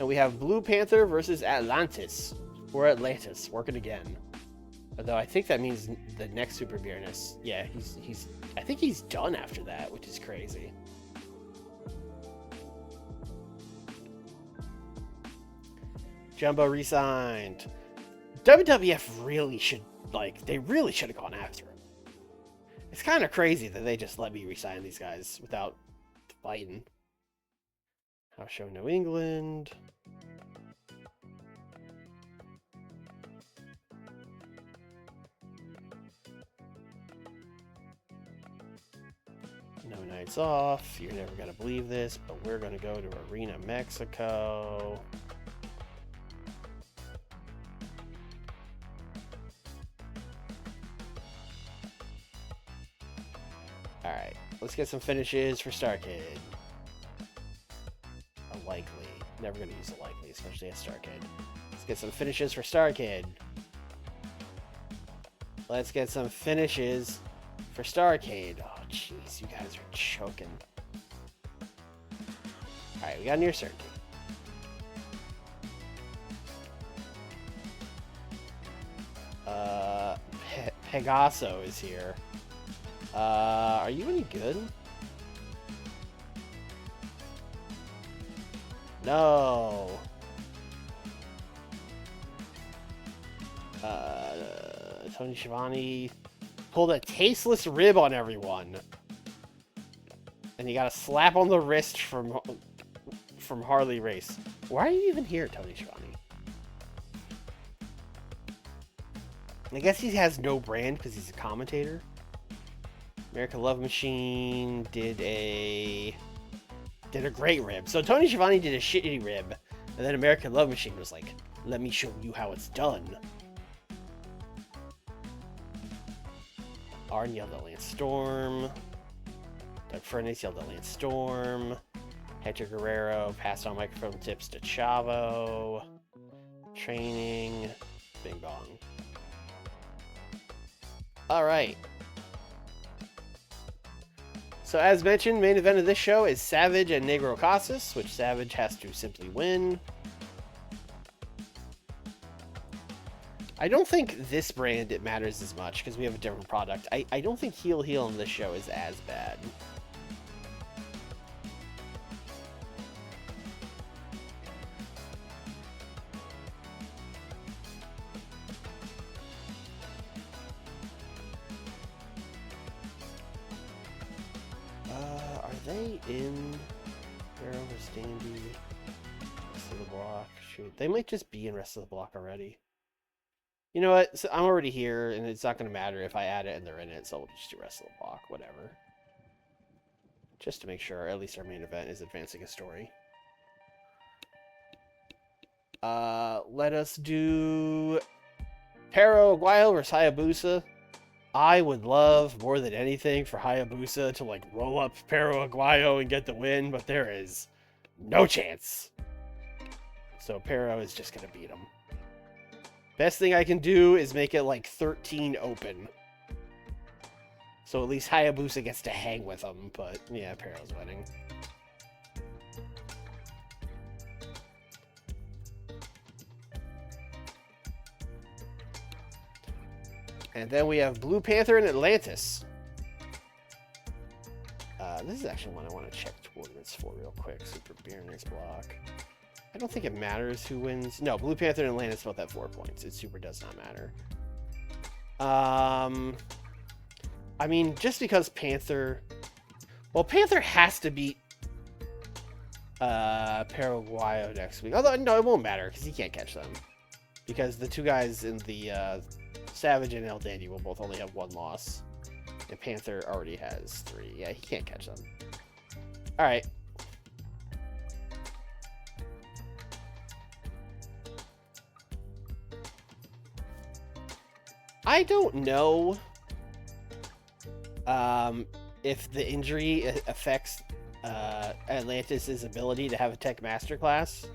and we have Blue Panther versus Atlantis, or Atlantis, working again. Although I think that means the next Super Viernes. Yeah, I think he's done after that, which is crazy. Jumbo re-signed. WWF really should, they really should have gone after him. It's kind of crazy that they just let me re-sign these guys without fighting. House show New England. No nights off. You're never gonna believe this, but we're gonna go to Arena Mexico. Alright, let's get some finishes for STARRCADE. A likely. Never going to use a likely, especially at STARRCADE. Let's get some finishes for STARRCADE. Let's get some finishes for STARRCADE. Oh, jeez, you guys are choking. Alright, we got near certainty. Pegaso is here. Are you any good? No. Tony Schiavone pulled a tasteless rib on everyone. And you got a slap on the wrist from Harley Race. Why are you even here, Tony Schiavone? I guess he has no brand because he's a commentator. American Love Machine did a great rib. So Tony Schiavone did a shitty rib, and then American Love Machine was like, let me show you how it's done. Arn yelled at Lance Storm. Doug Furnace yelled at Lance Storm. Hector Guerrero passed on microphone tips to Chavo. Training. Bing bong. Alright. So as mentioned, main event of this show is Savage and Negro Casas, which Savage has to simply win. I don't think this brand, it matters as much, because we have a different product. I don't think heel in this show is as bad. Are they in Arrow or Standy? Rest of the block? Shoot, they might just be in Rest of the Block already. You know what? So I'm already here, and it's not going to matter if I add it and they're in it, so we'll just do Rest of the Block, whatever. Just to make sure at least our main event is advancing a story. Let us do Perro Aguayo versus Hayabusa. I would love more than anything for Hayabusa to like roll up Perro Aguayo and get the win, but there is no chance. So Perro is just going to beat him. Best thing I can do is make it like 13 open. So at least Hayabusa gets to hang with him, but yeah, Perro's winning. And then we have Blue Panther and Atlantis. This is actually one I want to check tournaments for real quick. Super Viernes block. I don't think it matters who wins. No, Blue Panther and Atlantis both have 4 points. It super does not matter. I mean, just because Panther... Well, Panther has to beat Paraguayo next week. Although, no, it won't matter because he can't catch them. Because the 2 guys in the Savage and El Dandy will both only have 1 loss. And Panther already has 3. Yeah, he can't catch them. Alright. I don't know if the injury affects Atlantis' ability to have a Tech Masterclass,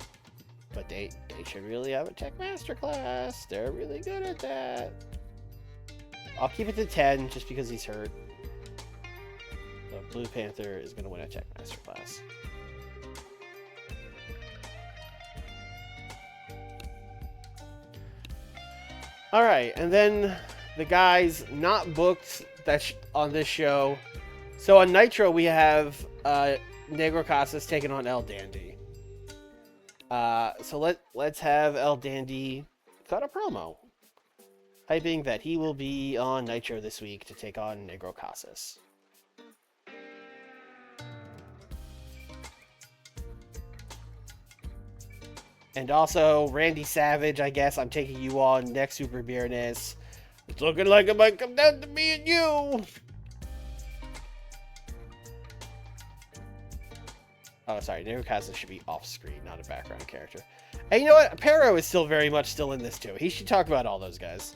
but they should really have a Tech Masterclass. They're really good at that. I'll keep it to 10 just because he's hurt. So Blue Panther is going to win a Tech Masterclass. Alright, and then the guys not booked on this show. So on Nitro, we have Negro Casas taking on El Dandy. So let's have El Dandy cut a promo, hyping that he will be on Nitro this week to take on Negro Casas. And also, Randy Savage, I guess I'm taking you on next Super Viernes. It's looking like it might come down to me and you. Oh, sorry. Negro Casas should be off screen, not a background character. And you know what? Pero is still very much still in this too. He should talk about all those guys.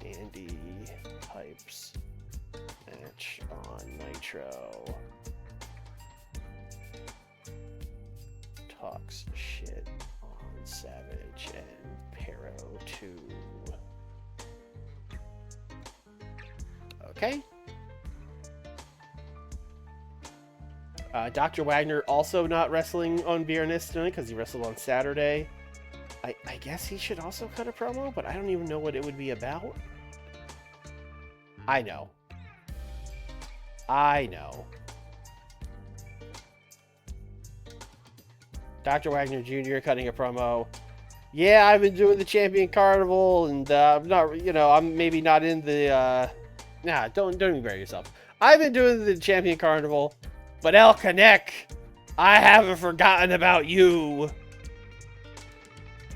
Andy Pipes match on Nitro. Talks shit on Savage and Pero 2. Okay. Dr. Wagner also not wrestling on Viernes tonight because he wrestled on Saturday. I guess he should also cut a promo, but I don't even know what it would be about. I know. Dr. Wagner Jr. cutting a promo. Yeah, I've been doing the Champion Carnival, and I'm not, I'm maybe not in the, don't even bury yourself. I've been doing the Champion Carnival, but El Canek, I haven't forgotten about you.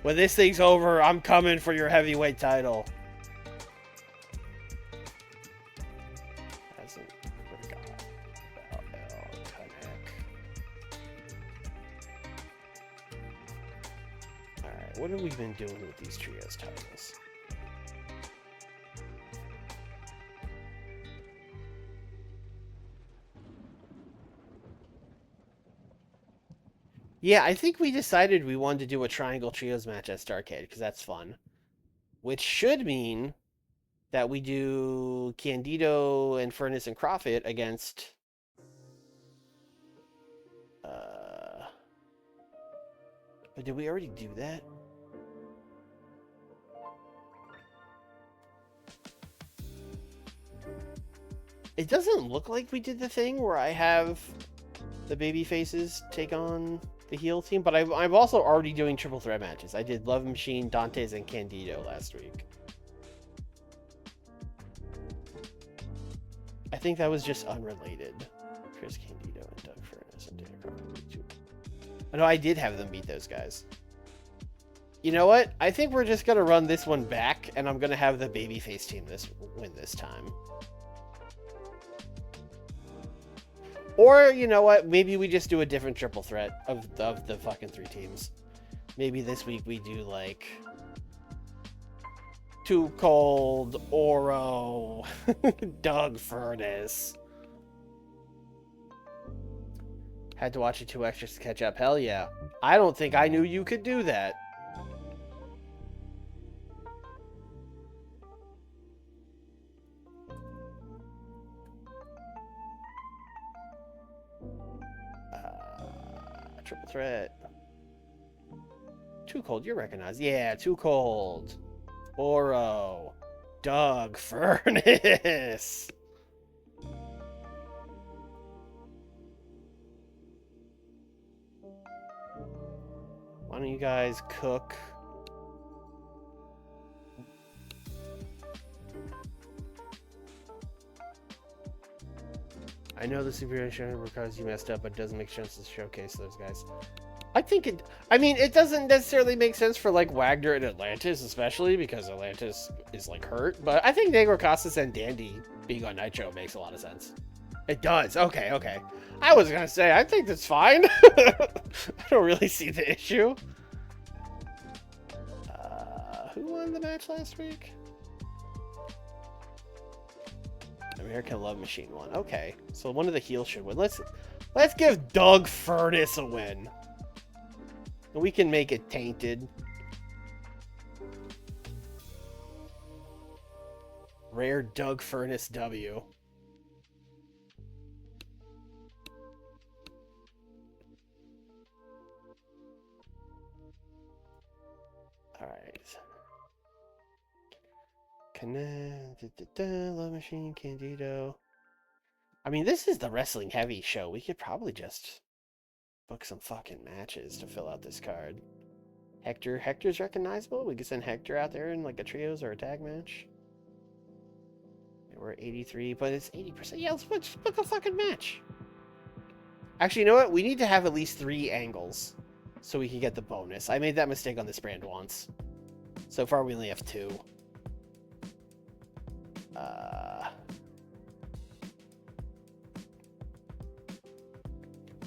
When this thing's over, I'm coming for your heavyweight title. Hasn't forgotten about El Canek. Alright, what have we been doing with these trios titles? Yeah, I think we decided we wanted to do a Triangle Trios match at STARRCADE, because that's fun. Which should mean that we do Candido and Furnace and Crawford against... But did we already do that? It doesn't look like we did the thing where I have the baby faces take on the heel team, but I'm also already doing triple threat matches. I did Love Machine, Dantes, and Candido last week. I think that was just unrelated. Chris Candido and Doug Furnace and Dana Carnival. No, I did have them beat those guys. You know what? I think we're just gonna run this one back, and I'm gonna have the babyface team win this time. Or, you know what? Maybe we just do a different triple threat of the fucking 3 teams. Maybe this week we do, like... Too Cold, Oro, Doug Furnace. Had to watch it 2 extras to catch up. Hell yeah. I don't think I knew you could do that. Triple threat. Too Cold, you're recognized. Yeah, Too Cold. Oro. Doug Furnace. Why don't you guys cook? I know the superhero show because you messed up, but it doesn't make sense to showcase those guys. I think it. I mean, it doesn't necessarily make sense for like Wagner and Atlantis, especially because Atlantis is like hurt. But I think Negro Casas and Dandy being on Nitro makes a lot of sense. It does. Okay, okay. I was gonna say I think that's fine. I don't really see the issue. Who won the match last week? American Love Machine won. Okay, so one of the heels should win. Let's give Doug Furnace a win. We can make it tainted. Rare Doug Furnace W. Alright. Connect. Love Machine, Candido. I mean, this is the wrestling heavy show. We could probably just book some fucking matches to fill out this card. Hector's recognizable. We could send Hector out there in like a trios or a tag match. Yeah, we're at 83, but it's 80%. Yeah, let's book a fucking match. Actually, you know what? We need to have at least 3 angles so we can get the bonus. I made that mistake on this brand once. So far, we only have 2.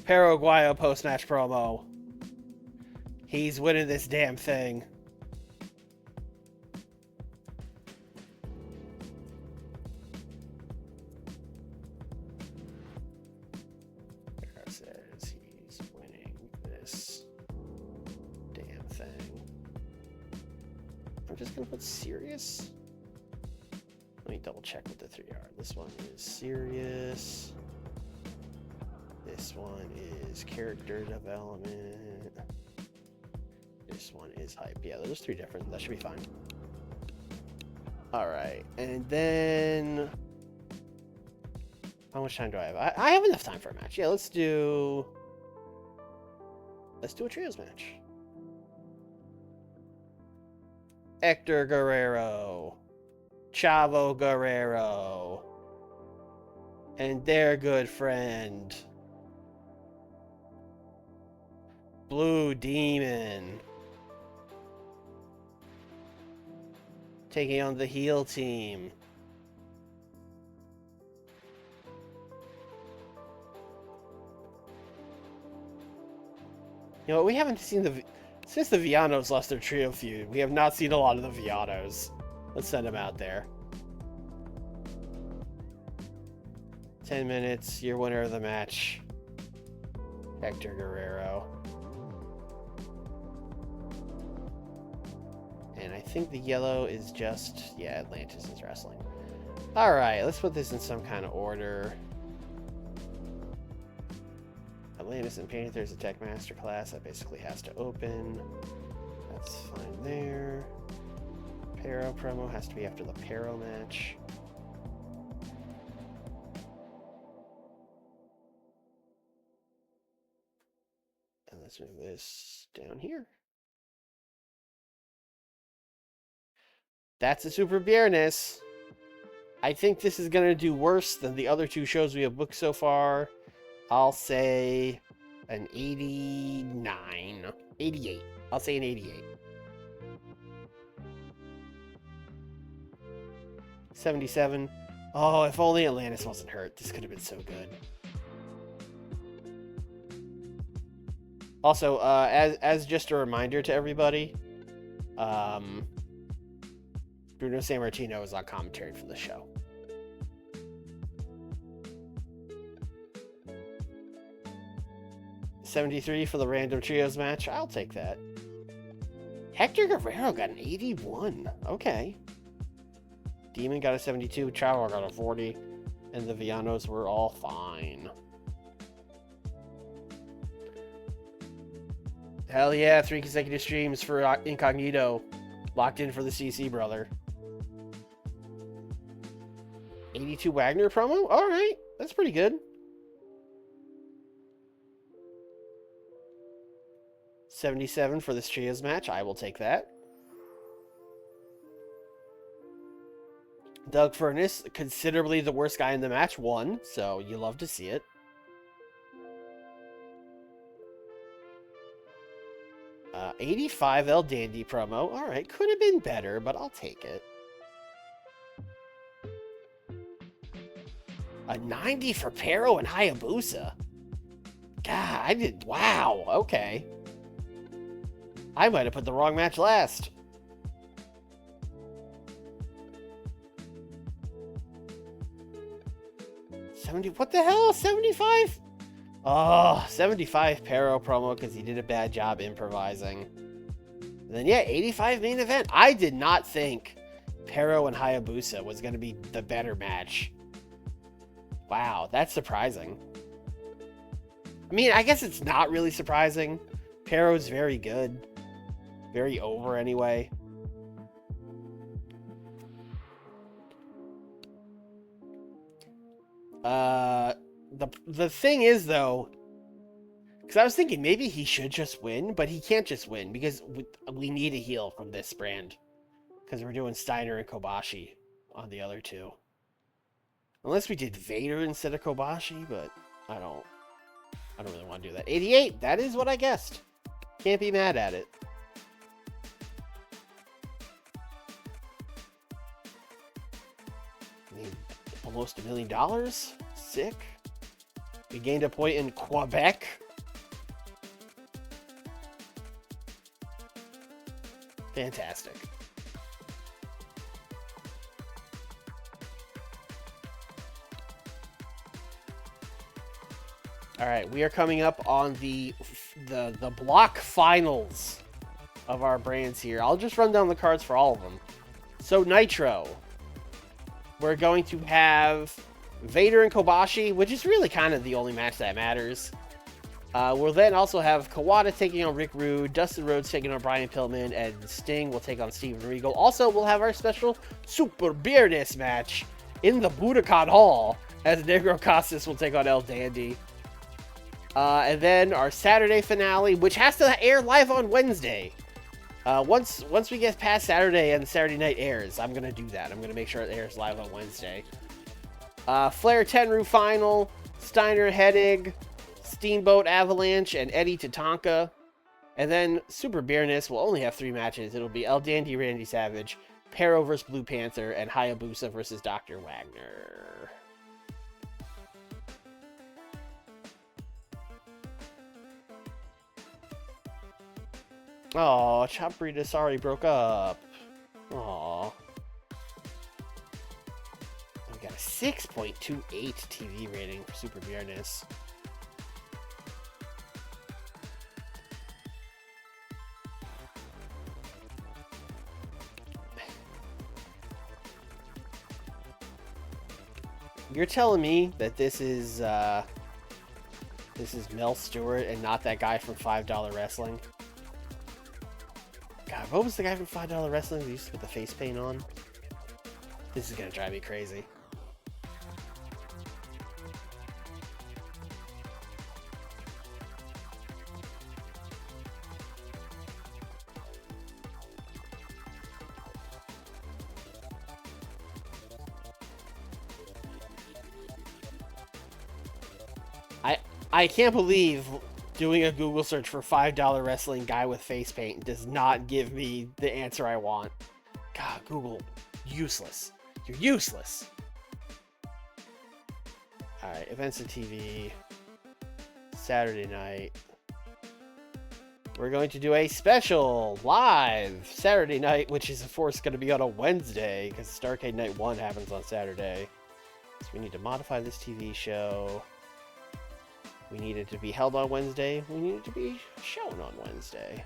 Paraguayo post-match promo. He's winning this damn thing. It says he's winning this damn thing. I'm just gonna put serious. Let me double check what the 3 are. This one is serious. This one is character development. This one is hype. Yeah, those 3 different. That should be fine. Alright, and then... How much time do I have? I have enough time for a match. Yeah, let's do a trios match. Hector Guerrero. Chavo Guerrero. And their good friend... Blue Demon. Taking on the heel team. You know, we haven't seen since the Villanos lost their trio feud, we have not seen a lot of the Villanos. Let's send them out there. 10 minutes, your winner of the match. Hector Guerrero. And I think the yellow is just... Yeah, Atlantis is wrestling. Alright, let's put this in some kind of order. Atlantis and Panthers Attack Masterclass. That basically has to open. That's fine there. Pero promo has to be after the Pero match. And let's move this down here. That's a Super Viernes. I think this is going to do worse than the other 2 shows we have booked so far. I'll say an 89. 88. I'll say an 88. 77. Oh, if only Atlantis wasn't hurt. This could have been so good. Also, as just a reminder to everybody, Bruno Sammartino is on commentary for the show. $73 for the random trios match. I'll take that. Hector Guerrero got an 81. Okay. Demon got a 72. Chavo got a 40. And the Villanos were all fine. Hell yeah, 3 consecutive streams for Incognito. Locked in for the CC brother. 82 Wagner promo? Alright, that's pretty good. $77 for this trios match. I will take that. Doug Furnace, considerably the worst guy in the match, won, so you love to see it. $85 El Dandy promo. All right, could have been better, but I'll take it. A 90 for Pero and Hayabusa. God, I did. Wow. Okay. I might have put the wrong match last. What the hell? 75? Oh, 75 Pero promo because he did a bad job improvising. And then, yeah, 85 main event. I did not think Pero and Hayabusa was going to be the better match. Wow, that's surprising. I mean, I guess it's not really surprising. Pero's very good. Very over anyway. The thing is, though, because I was thinking maybe he should just win, but he can't just win because we need a heel from this brand. Because we're doing Steiner and Kobashi on the other two. Unless we did Vader instead of Kobashi, but I don't really want to do that. 88, that is what I guessed. Can't be mad at it. I mean, almost $1 million? Sick. We gained a point in Quebec. Fantastic. All right, we are coming up on the block finals of our brands here. I'll just run down the cards for all of them. So Nitro, we're going to have Vader and Kobashi, which is really kind of the only match that matters. We'll then also have Kawada taking on Rick Rude, Dustin Rhodes taking on Brian Pillman, and Sting will take on Steven Regal. Also, we'll have our special Super Viernes match in the Budokan Hall as Negro Casas will take on El Dandy. And then our Saturday finale, which has to air live on Wednesday. Once we get past Saturday and Saturday night airs, I'm going to do that. I'm going to make sure it airs live on Wednesday. Flair Tenru final, Steiner Hennig, Steamboat Avalanche, and Eddie Tatanka. And then Super Viernes will only have 3 matches. It'll be El Dandy, Randy Savage, Pero vs. Blue Panther, and Hayabusa versus Dr. Wagner. Oh, Chop Burrito sorry broke up. Aw. We got a 6.28 TV rating for Super Viernes. You're telling me that this is Mel Stewart and not that guy from $5 Wrestling? God, what was the guy from $5 Wrestling who used to put the face paint on? This is gonna drive me crazy. I can't believe doing a Google search for $5 Wrestling guy with face paint does not give me the answer I want. God, Google, useless. You're useless. Alright, events and TV. Saturday night. We're going to do a special live Saturday night, which is of course going to be on a Wednesday because STARRCADE Night 1 happens on Saturday. So we need to modify this TV show. We need it to be held on Wednesday. We need it to be shown on Wednesday.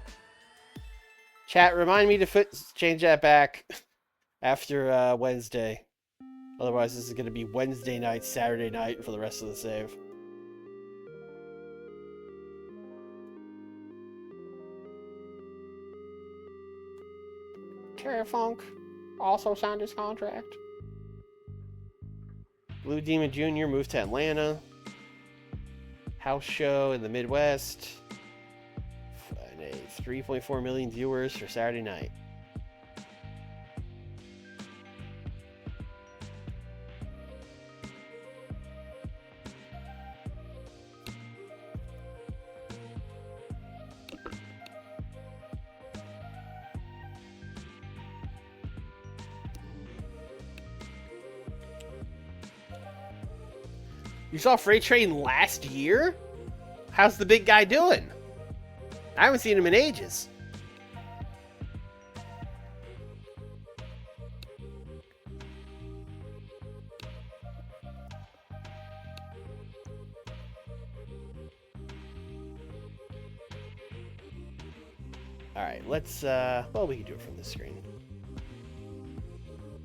Chat, remind me to change that back after Wednesday. Otherwise, this is going to be Wednesday night, Saturday night for the rest of the save. Terry Funk also signed his contract. Blue Demon Jr. moved to Atlanta. House show in the Midwest. Friday 3.4 million viewers for Saturday night. You saw Freight Train last year? How's the big guy doing? I haven't seen him in ages. Alright, let's, well, we can do it from this screen.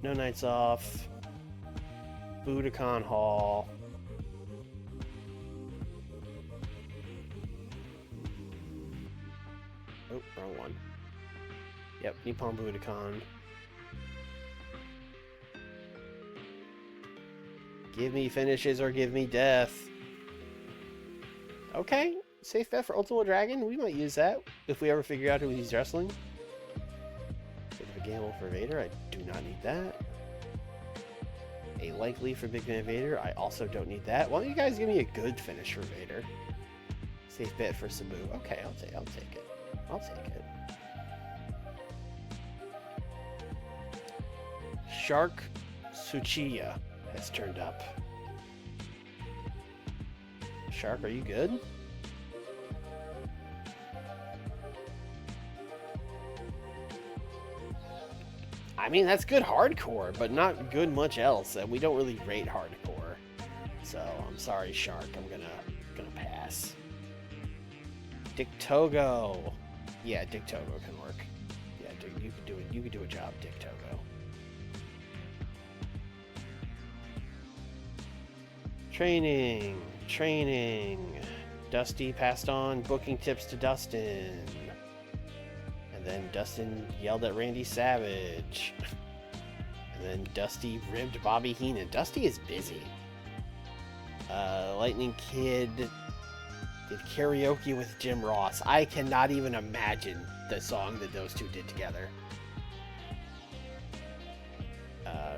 No Nights Off. Budokan Hall. Oh, wrong one. Yep, Nippon Budokan. Give me finishes or give me death. Okay, safe bet for Ultimate Dragon. We might use that if we ever figure out who he's wrestling. Bit of a gamble for Vader. I do not need that. A likely for Big Man Vader. I also don't need that. Why don't you guys give me a good finish for Vader? Safe bet for Sabu. Okay, I'll take it. I'll take it. Shark Tsuchiya has turned up. Shark, are you good? I mean, that's good hardcore, but not good much else, and we don't really rate hardcore. So, I'm sorry, Shark. I'm gonna pass. Dick Togo. Yeah, Dick Togo can work. Yeah, Dick, you can do it. You can do a job, Dick Togo. Training. Dusty passed on booking tips to Dustin. And then Dustin yelled at Randy Savage. And then Dusty ribbed Bobby Heenan. Dusty is busy. Lightning Kid did karaoke with Jim Ross. I cannot even imagine the song that those two did together.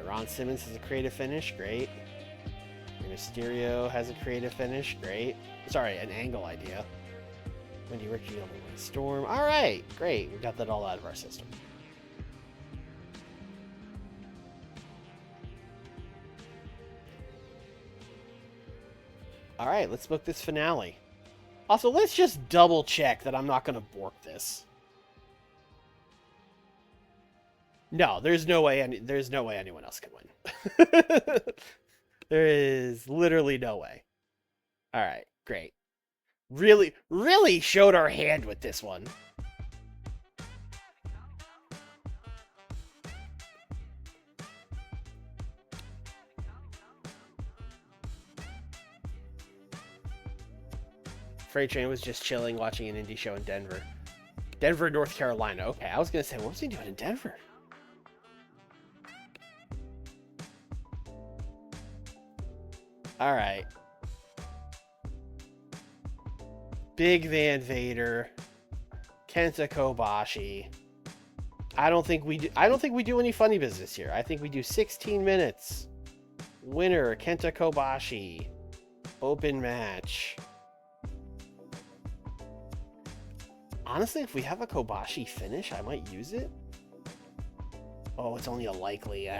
Ron Simmons has a creative finish. Great. Mysterio has a creative finish. Great. Sorry, an angle idea. Wendy Ricky on the Storm. Alright, great. We got that all out of our system. Alright, let's book this finale. Also, let's just double check that I'm not going to bork this. No, there's no way anyone else can win. There is literally no way. Alright, great. Really showed our hand with this one. Freight Train was just chilling, watching an indie show in Denver. Denver, North Carolina. Okay, I was going to say, what was he doing in Denver? Alright. Big Van Vader. Kenta Kobashi. I don't think we do any funny business here. I think we do 16 minutes. Winner, Kenta Kobashi. Open match. Honestly, if we have a Kobashi finish, I might use it. Oh, it's only a likely.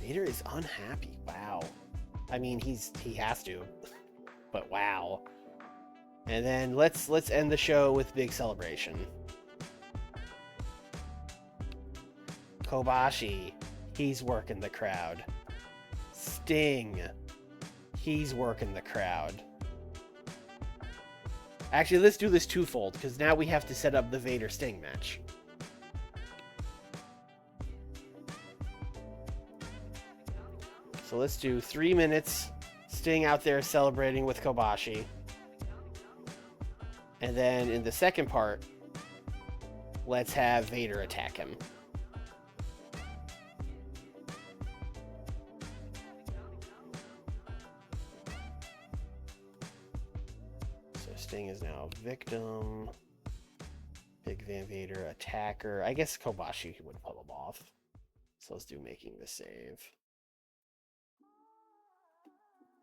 Vader is unhappy. Wow. I mean, he has to. But wow. And then let's end the show with big celebration. Kobashi, he's working the crowd. Sting, he's working the crowd. Actually, let's do this twofold, because now we have to set up the Vader Sting match. So let's do 3 minutes, Sting out there celebrating with Kobashi. And then in the second part, let's have Vader attack him. now victim, Big Van Vader, attacker. I guess Kobashi would pull him off. So let's do making the save.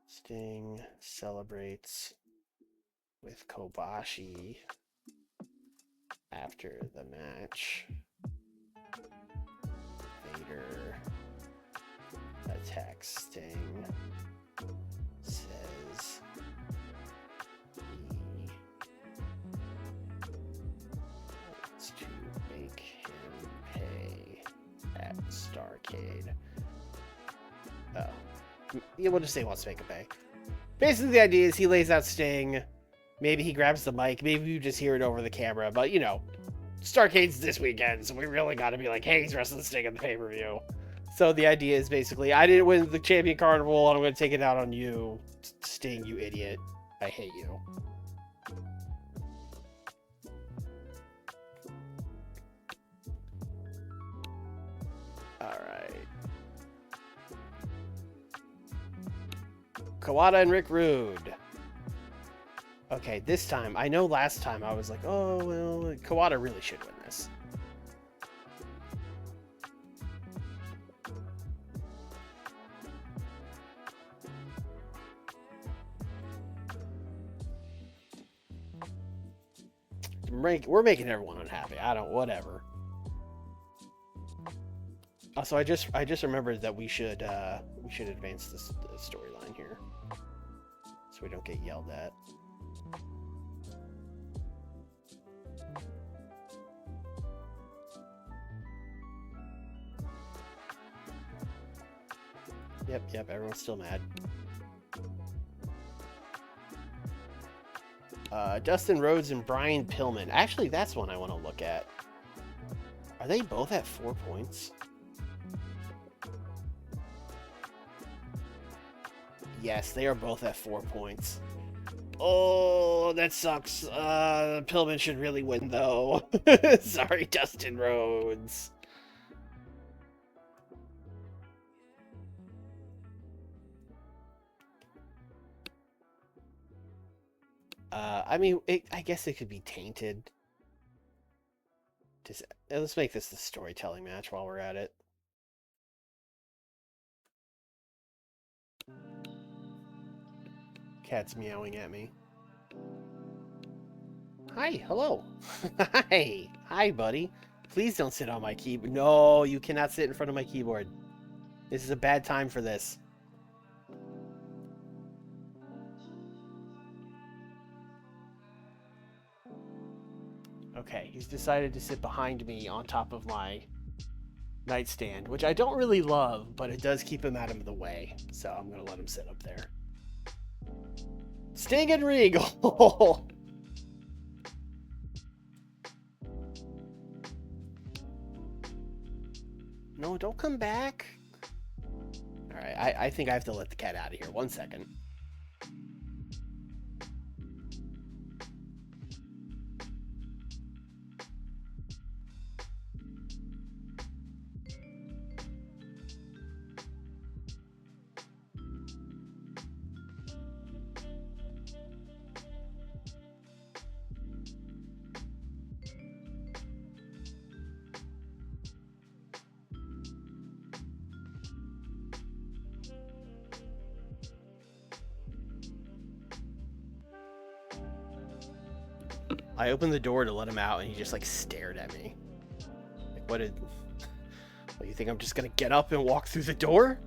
Sting celebrates with Kobashi after the match. Vader attacks Sting. Says he wants to make him pay at STARRCADE. Oh. Yeah, we'll just say he wants to make him pay. Basically, the idea is he lays out Sting. Maybe he grabs the mic. Maybe you just hear it over the camera. But, you know, STARRCADE's this weekend, so we really got to be like, hey, he's wrestling Sting in the pay-per-view. So the idea is basically, I didn't win the Champion Carnival, and I'm going to take it out on you, Sting, you idiot. I hate you. Alright. Kawada and Rick Rude. Okay, this time, I know last time I was like, oh, well, Kawada really should win this. We're making everyone unhappy. Whatever. Also, I just remembered that we should advance this storyline here, so we don't get yelled at. Yep, everyone's still mad. Dustin Rhodes and Brian Pillman. Actually, that's one I want to look at. Are they both at 4 points? Yes, they are both at 4 points. Oh, that sucks. Pillman should really win, though. Sorry, Dustin Rhodes. I mean, I guess it could be tainted. Let's make this the storytelling match while we're at it. Cat's meowing at me. Hi, hello. Hi, buddy. Please don't sit on my keyboard. No, you cannot sit in front of my keyboard. This is a bad time for this. Okay, he's decided to sit behind me on top of my nightstand, which I don't really love, but it does keep him out of the way. So I'm going to let him sit up there. Sting and Regal! No, don't come back. Alright, I think I have to let the cat out of here. 1 second. I opened the door to let him out, and he just, like, stared at me. Like, what, you think I'm just gonna get up and walk through the door?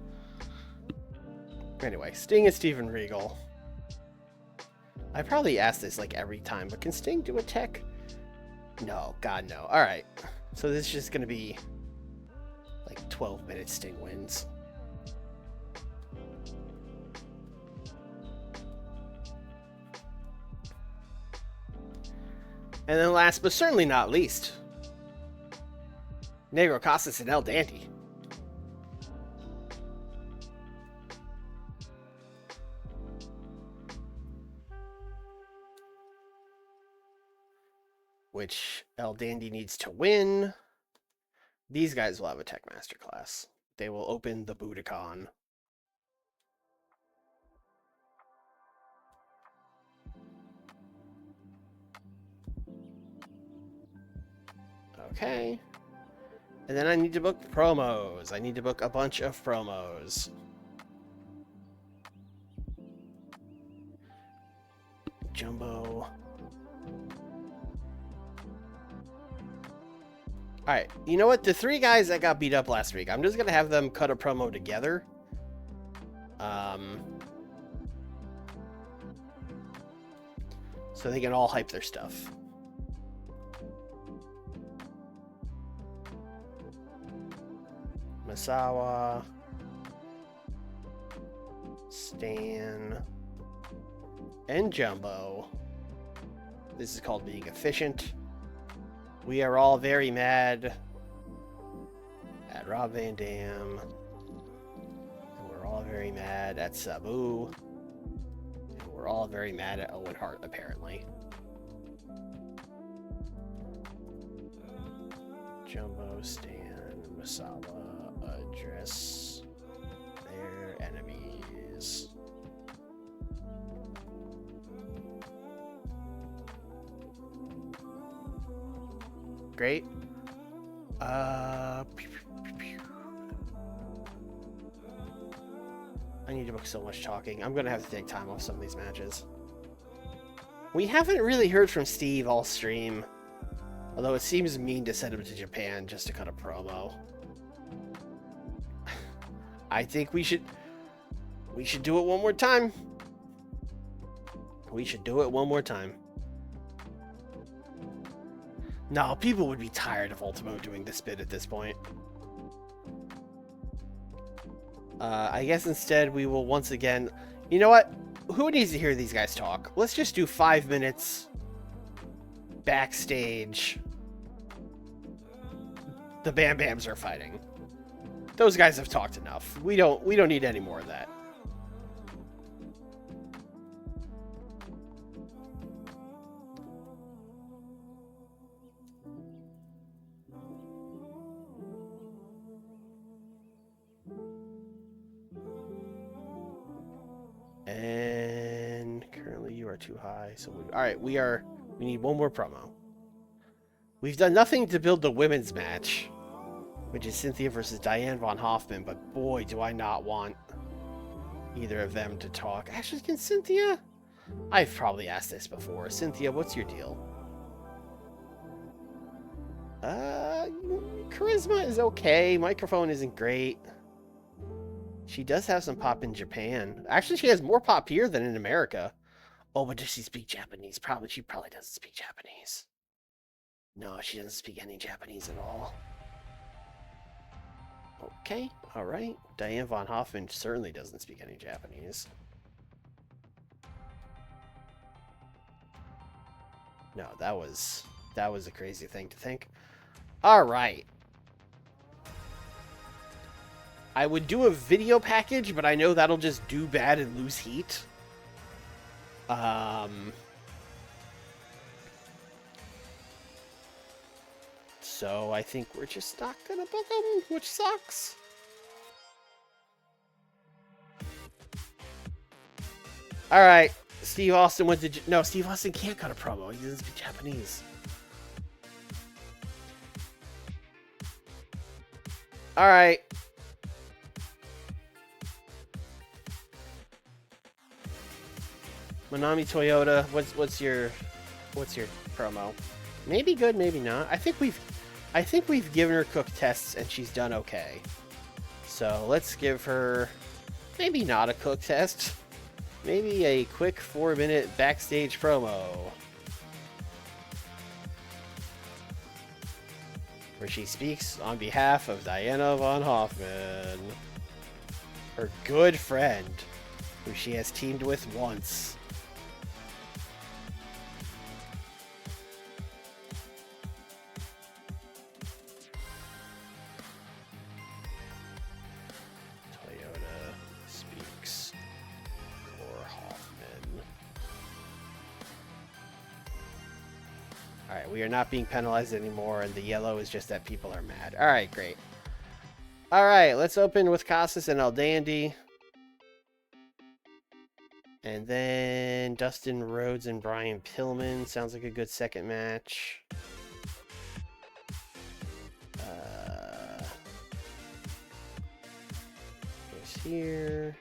Anyway, Sting and Steven Regal. I probably ask this, like, every time, but can Sting do a tech? No, God, no. Alright, so this is just gonna be, like, 12-minute Sting wins. And then last but certainly not least, Negro Casas and El Dandy. Which El Dandy needs to win. These guys will have a Tech Masterclass. They will open the Budokan. Okay. And then I need to book promos. I need to book a bunch of promos. Jumbo. Alright, you know what? The 3 guys that got beat up last week, I'm just going to have them cut a promo together. So they can all hype their stuff. Misawa. Stan. And Jumbo. This is called being efficient. We are all very mad at Rob Van Dam. And we're all very mad at Sabu. And we're all very mad at Owen Hart, apparently. Jumbo, Stan, Misawa, address their enemies. Great. I need to book so much talking. I'm gonna have to take time off some of these matches. We haven't really heard from Steve all stream. Although it seems mean to send him to Japan just to cut a promo. I think we should do it one more time. We should do it one more time. No, people would be tired of Ultimo doing this bit at this point. I guess instead we will once again... You know what? Who needs to hear these guys talk? Let's just do 5 minutes backstage. The Bam Bams are fighting. Those guys have talked enough. We don't need any more of that. And currently you are too high. So alright, we need one more promo. We've done nothing to build the women's match, which is Cynthia versus Diane von Hoffman, but boy, do I not want either of them to talk. Actually, can Cynthia? I've probably asked this before. Cynthia, what's your deal? Charisma is okay. Microphone isn't great. She does have some pop in Japan. Actually, she has more pop here than in America. Oh, but does she speak Japanese? She probably doesn't speak Japanese. No, she doesn't speak any Japanese at all. Okay, alright. Diane von Hoffman certainly doesn't speak any Japanese. No, that was a crazy thing to think. Alright. I would do a video package, but I know that'll just do bad and lose heat. So I think we're just not gonna book them, which sucks. Alright, Steve Austin went to... No, Steve Austin can't cut a promo. He doesn't speak Japanese. Alright. Manami Toyota, what's your promo? Maybe good, maybe not. I think we've given her cook tests and she's done okay. So let's give her maybe not a cook test. Maybe a quick 4-minute backstage promo. Where she speaks on behalf of Diana von Hoffman. Her good friend, who she has teamed with once. Alright, we are not being penalized anymore, and the yellow is just that people are mad. Alright, great. Alright, let's open with Casas and El Dandy. And then Dustin Rhodes and Brian Pillman. Sounds like a good second match. here.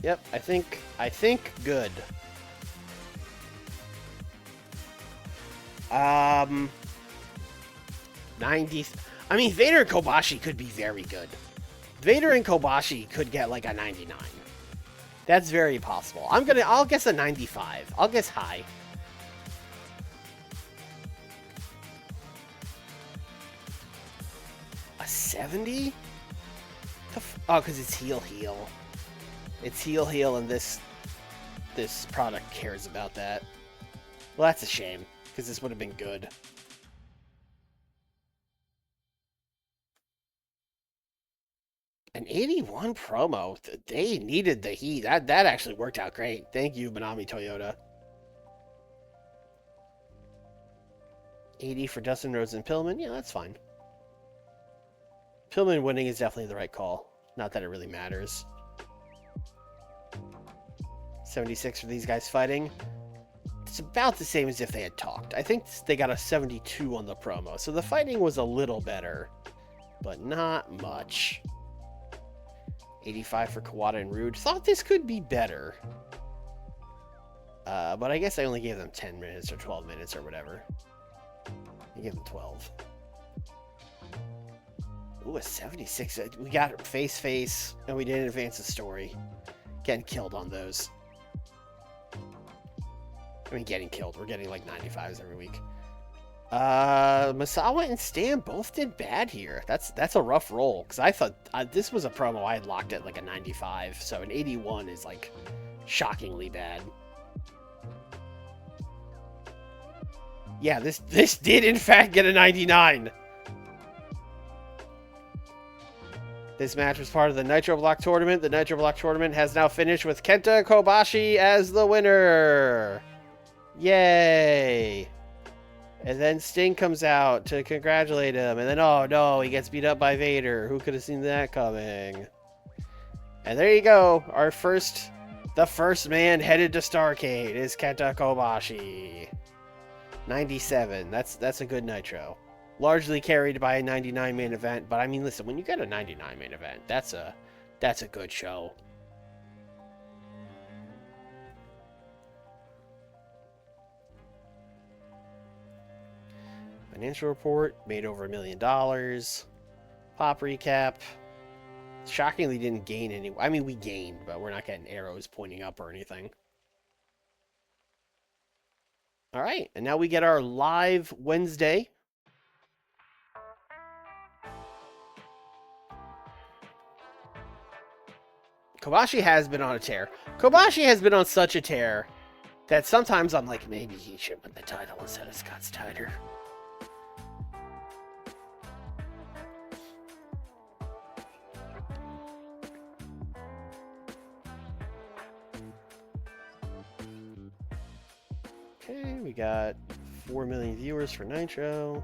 Yep, I think good. 90. I mean, Vader and Kobashi could be very good. Vader and Kobashi could get like a 99. That's very possible. I'll guess a 95. I'll guess high. A 70? Oh, because it's heel. It's heel, and this product cares about that. Well, that's a shame, because this would have been good. An 81 promo. They needed the heat. That actually worked out great. Thank you, Manami Toyota. 80 for Dustin Rhodes and Pillman. Yeah, that's fine. Pillman winning is definitely the right call. Not that it really matters. 76 for these guys fighting. It's about the same as if they had talked. I think they got a 72 on the promo. So the fighting was a little better, but not much. 85 for Kawada and Rude. Thought this could be better. But I guess I only gave them 10 minutes or 12 minutes or whatever. I gave them 12. Ooh, a 76. We got face, and we didn't advance the story. Getting killed on those. I mean, getting killed. We're getting like 95s every week. Misawa and Stan both did bad here. That's a rough roll, because I thought this was a promo I had locked at like a 95, so an 81 is like shockingly bad. Yeah, this did in fact get a 99. This match was part of the Nitro Block Tournament. The Nitro Block Tournament has now finished with Kenta Kobashi as the winner. Yay! And then Sting comes out to congratulate him. And then, oh no, he gets beat up by Vader. Who could have seen that coming? And there you go. The first man headed to STARRCADE is Kenta Kobashi. 97. That's a good Nitro. Largely carried by a 99 main event. But I mean, listen, when you get a 99 main event, that's a good show. Financial report, made over $1 million. Pop recap. Shockingly didn't gain any. I mean, we gained, but we're not getting arrows pointing up or anything. All right, and now we get our live Wednesday. Kobashi has been on a tear. Kobashi has been on such a tear that sometimes I'm like, maybe he should win the title instead of Scott Steiner. Okay, we got 4 million viewers for Nitro.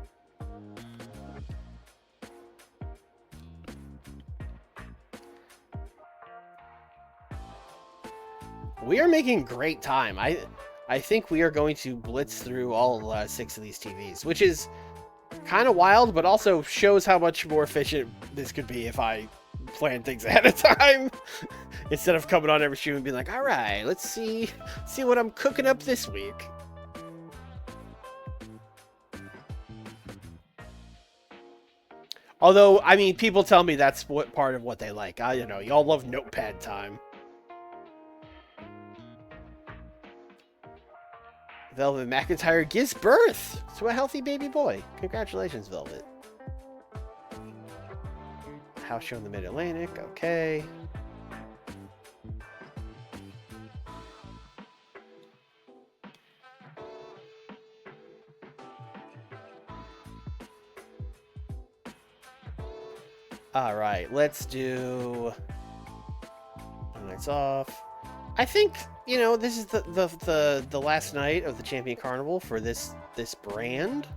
We are making great time. I think we are going to blitz through all 6 of these TVs, which is kind of wild, but also shows how much more efficient this could be if I plan things ahead of time. Instead of coming on every shoot and being like, all right, let's see what I'm cooking up this week. Although, I mean, people tell me that's what part of what they like. You know, y'all love notepad time. Velvet McIntyre gives birth to a healthy baby boy. Congratulations, Velvet. House show in the Mid-Atlantic. Okay. All right, let's do nights off. I think, you know, this is the last night of the Champion Carnival for this brand.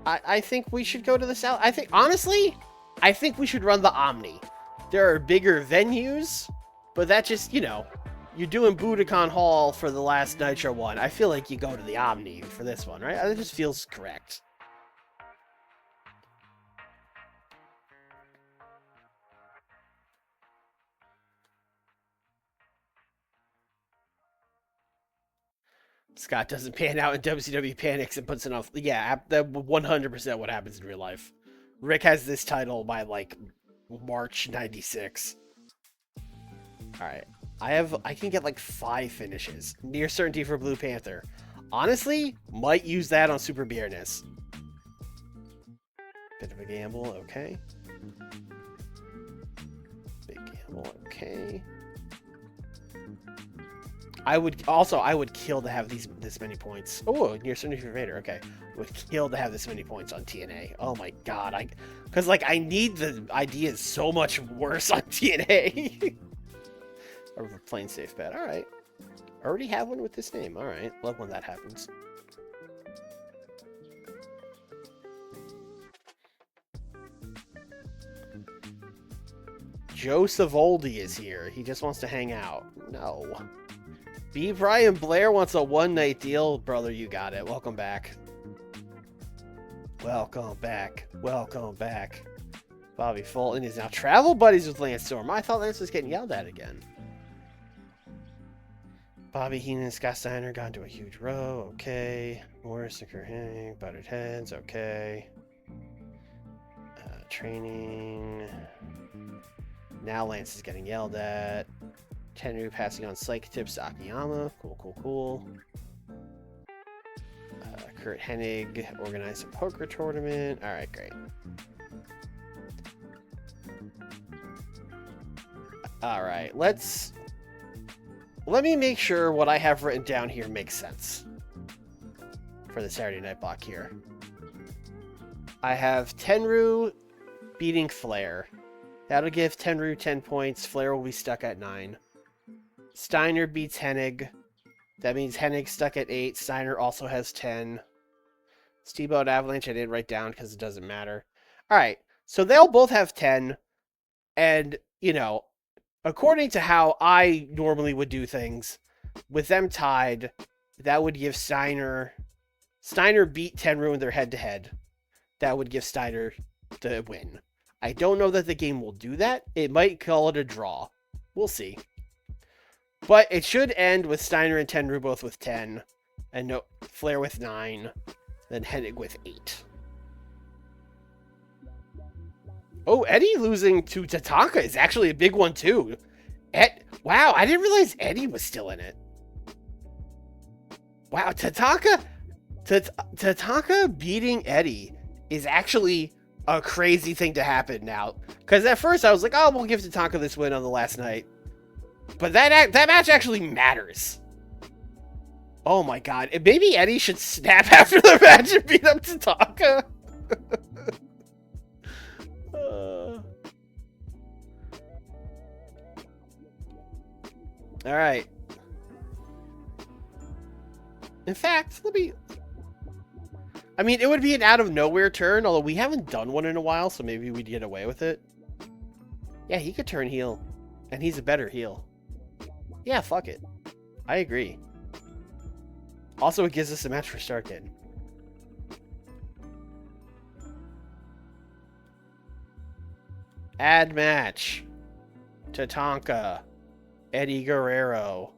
I think we should go to the South. Honestly, I think we should run the Omni. There are bigger venues, but that just, you know, you're doing Budokan Hall for the last Nitro one. I feel like you go to the Omni for this one, right? It just feels correct. Scott doesn't pan out and WCW panics and puts it off. Yeah, that 100% what happens in real life. Rick has this title by like March '96. All right, I can get like 5 finishes. Near certainty for Blue Panther. Honestly, might use that on Super Viernes. Bit of a gamble, okay. Big gamble, okay. I would kill to have this many points. Oh, near certainty for Vader. Okay, would kill to have this many points on TNA. Oh my god, because like I need the ideas so much worse on TNA. Or plain safe bet. All right, already have one with this name. All right, love when that happens. Joe Savoldi is here. He just wants to hang out. No. B. Brian Blair wants a one-night deal. Brother, you got it. Welcome back. Welcome back. Welcome back. Bobby Fulton is now travel buddies with Lance Storm. I thought Lance was getting yelled at again. Bobby Heenan and Scott Steiner got into a huge row. Okay. Morris and Kurt Hennig butted heads. Okay. Training. Now Lance is getting yelled at. Tenru passing on psych tips to Akiyama. Cool, cool, cool. Kurt Hennig organized a poker tournament. Alright, great. Alright, let me make sure what I have written down here makes sense for the Saturday night block here. I have Tenru beating Flair. That'll give Tenru 10 points. Flair will be stuck at 9. Steiner beats Hennig. That means Hennig's stuck at 8. Steiner also has 10. Steamboat Avalanche I didn't write down because it doesn't matter. Alright, so they'll both have 10. And, you know, according to how I normally would do things, with them tied, that would give Steiner beat Tenru in their head-to-head. That would give Steiner the win. I don't know that the game will do that. It might call it a draw. We'll see. But it should end with Steiner and Tenru both with 10. And no, Flair with 9. Then Hennig with 8. Oh, Eddie losing to Tatanka is actually a big one too. Wow, I didn't realize Eddie was still in it. Wow, Tatanka beating Eddie is actually a crazy thing to happen now. Because at first I was like, oh, we'll give Tatanka this win on the last night. But that match actually matters. Oh my god. Maybe Eddie should snap after the match and beat up Tatanka. Alright. In fact, I mean, it would be an out of nowhere turn, although we haven't done one in a while, so maybe we'd get away with it. Yeah, he could turn heel. And he's a better heel. Yeah, fuck it. I agree. Also, it gives us a match for STARRCADE. Add match. Tatanka. Eddie Guerrero.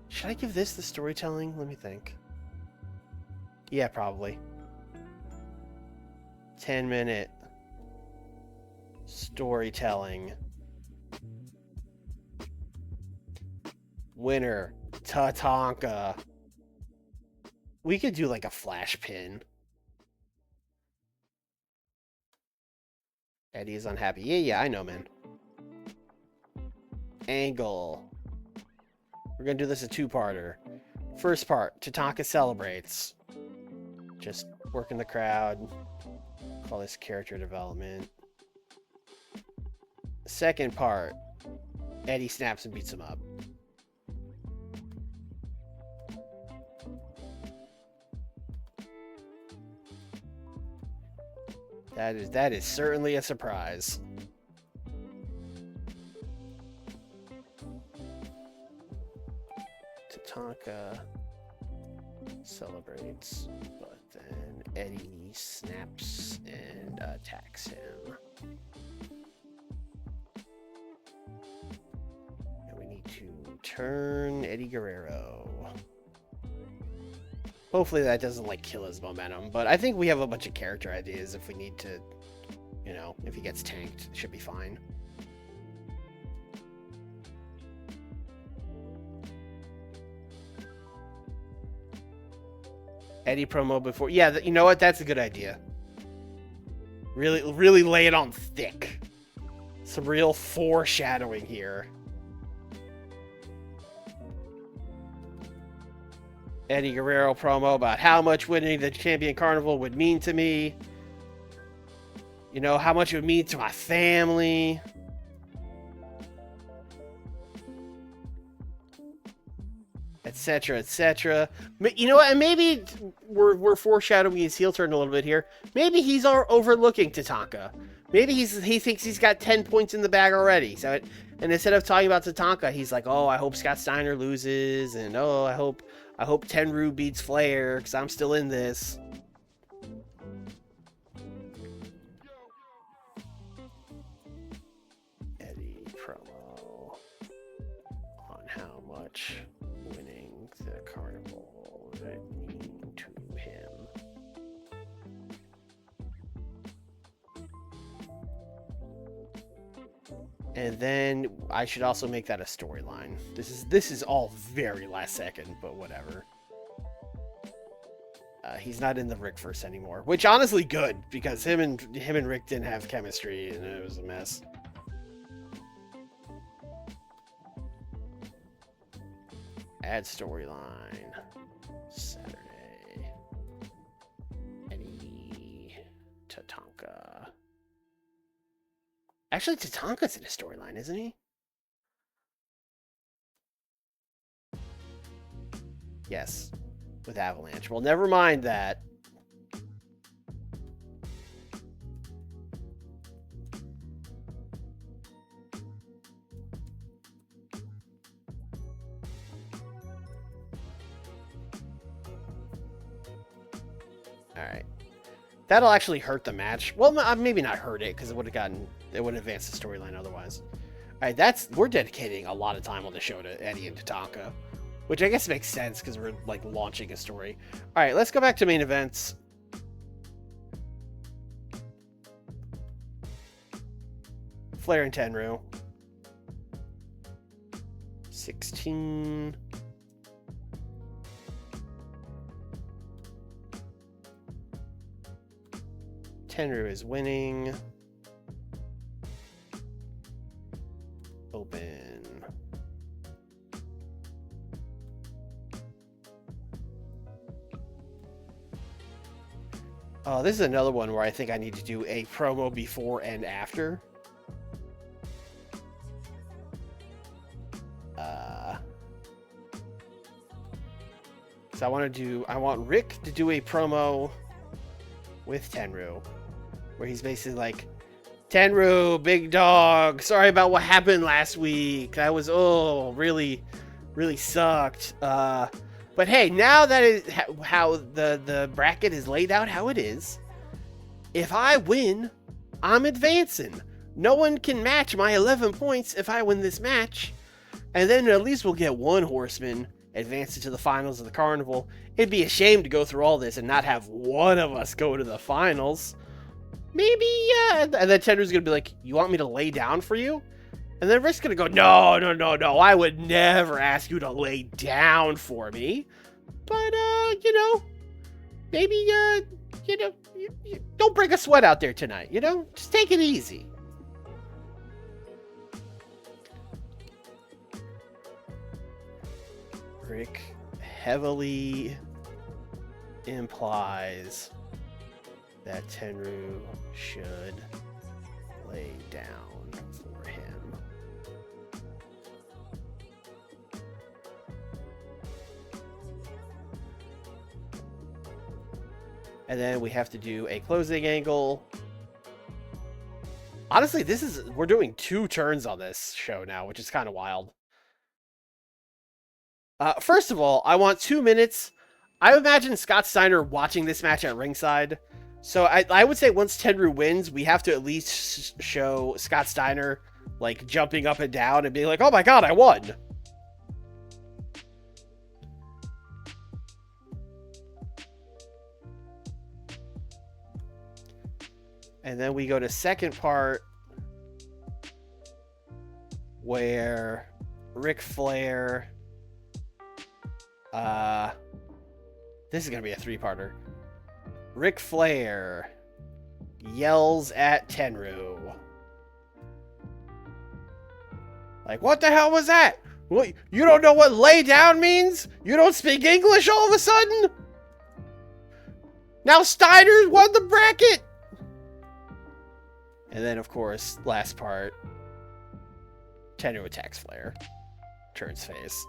Should I give this the storytelling? Let me think. Yeah, probably. 10-minute storytelling. Winner, Tatanka. We could do like a flash pin. Eddie is unhappy. Yeah, I know, man. Angle. We're gonna do this a 2-parter. First part, Tatanka celebrates. Just working the crowd. Call this character development. Second part, Eddie snaps and beats him up. That is certainly a surprise. Tatanka celebrates, but then Eddie snaps and attacks him. And we need to turn Eddie Guerrero. Hopefully that doesn't, like, kill his momentum, but I think we have a bunch of character ideas if we need to, you know, if he gets tanked, it should be fine. Eddie promo before. Yeah, you know what? That's a good idea. Really lay it on thick. Some real foreshadowing here. Eddie Guerrero promo about how much winning the Champion Carnival would mean to me. You know, how much it would mean to my family. Etc., etc. You know what? And maybe we're foreshadowing his heel turn a little bit here. Maybe he's overlooking Tatanka. Maybe he thinks he's got 10 points in the bag already. So, and instead of talking about Tatanka, he's like, "Oh, I hope Scott Steiner loses," and "Oh, I hope Tenryu beats Flair because I'm still in this." Eddie promo on how much winning the Carnival would mean to him. And then I should also make that a storyline. This is all very last second, but whatever. He's not in the Rickverse anymore, which honestly good because him and Rick didn't have chemistry and it was a mess. Add storyline. Saturday. Eddie Tatanka. Actually, Tatanka's in a storyline, isn't he? Yes. With Avalanche. Well, never mind that. Alright. That'll actually hurt the match. Well, maybe not hurt it, because it would have advanced the storyline otherwise. Alright, we're dedicating a lot of time on the show to Eddie and Tatanka. Which I guess makes sense, because we're, like, launching a story. Alright, let's go back to main events. Flair and Tenryu. 16... Tenryu is winning. Open. Oh, this is another one where I think I need to do a promo before and after. So I want Rick to do a promo with Tenryu, where he's basically like, "Tenryu, big dog, sorry about what happened last week. That was, really, really sucked. But hey, now that is how the bracket is laid out how it is, if I win, I'm advancing. No one can match my 11 points if I win this match. And then at least we'll get one horseman advance into the finals of the Carnival. It'd be a shame to go through all this and not have one of us go to the finals. Maybe, yeah." And then Tenryu's gonna be like, "You want me to lay down for you?" And then Rick's gonna go, no, I would never ask you to lay down for me. But, you know, maybe, you know, you don't break a sweat out there tonight, you know? Just take it easy. Rick heavily implies that Tenryu should lay down for him. And then we have to do a closing angle. Honestly, we're doing 2 turns on this show now, which is kind of wild. First of all, I want 2 minutes. I imagine Scott Steiner watching this match at ringside. So I would say once Tenru wins, we have to at least show Scott Steiner like jumping up and down and being like, "Oh my god, I won!" And then we go to second part where Ric Flair. This is gonna be a 3-parter. Ric Flair yells at Tenru. Like, what the hell was that? What, you don't know what lay down means? You don't speak English all of a sudden? Now Steiner's won the bracket! And then, of course, last part. Tenru attacks Flair. Turns face.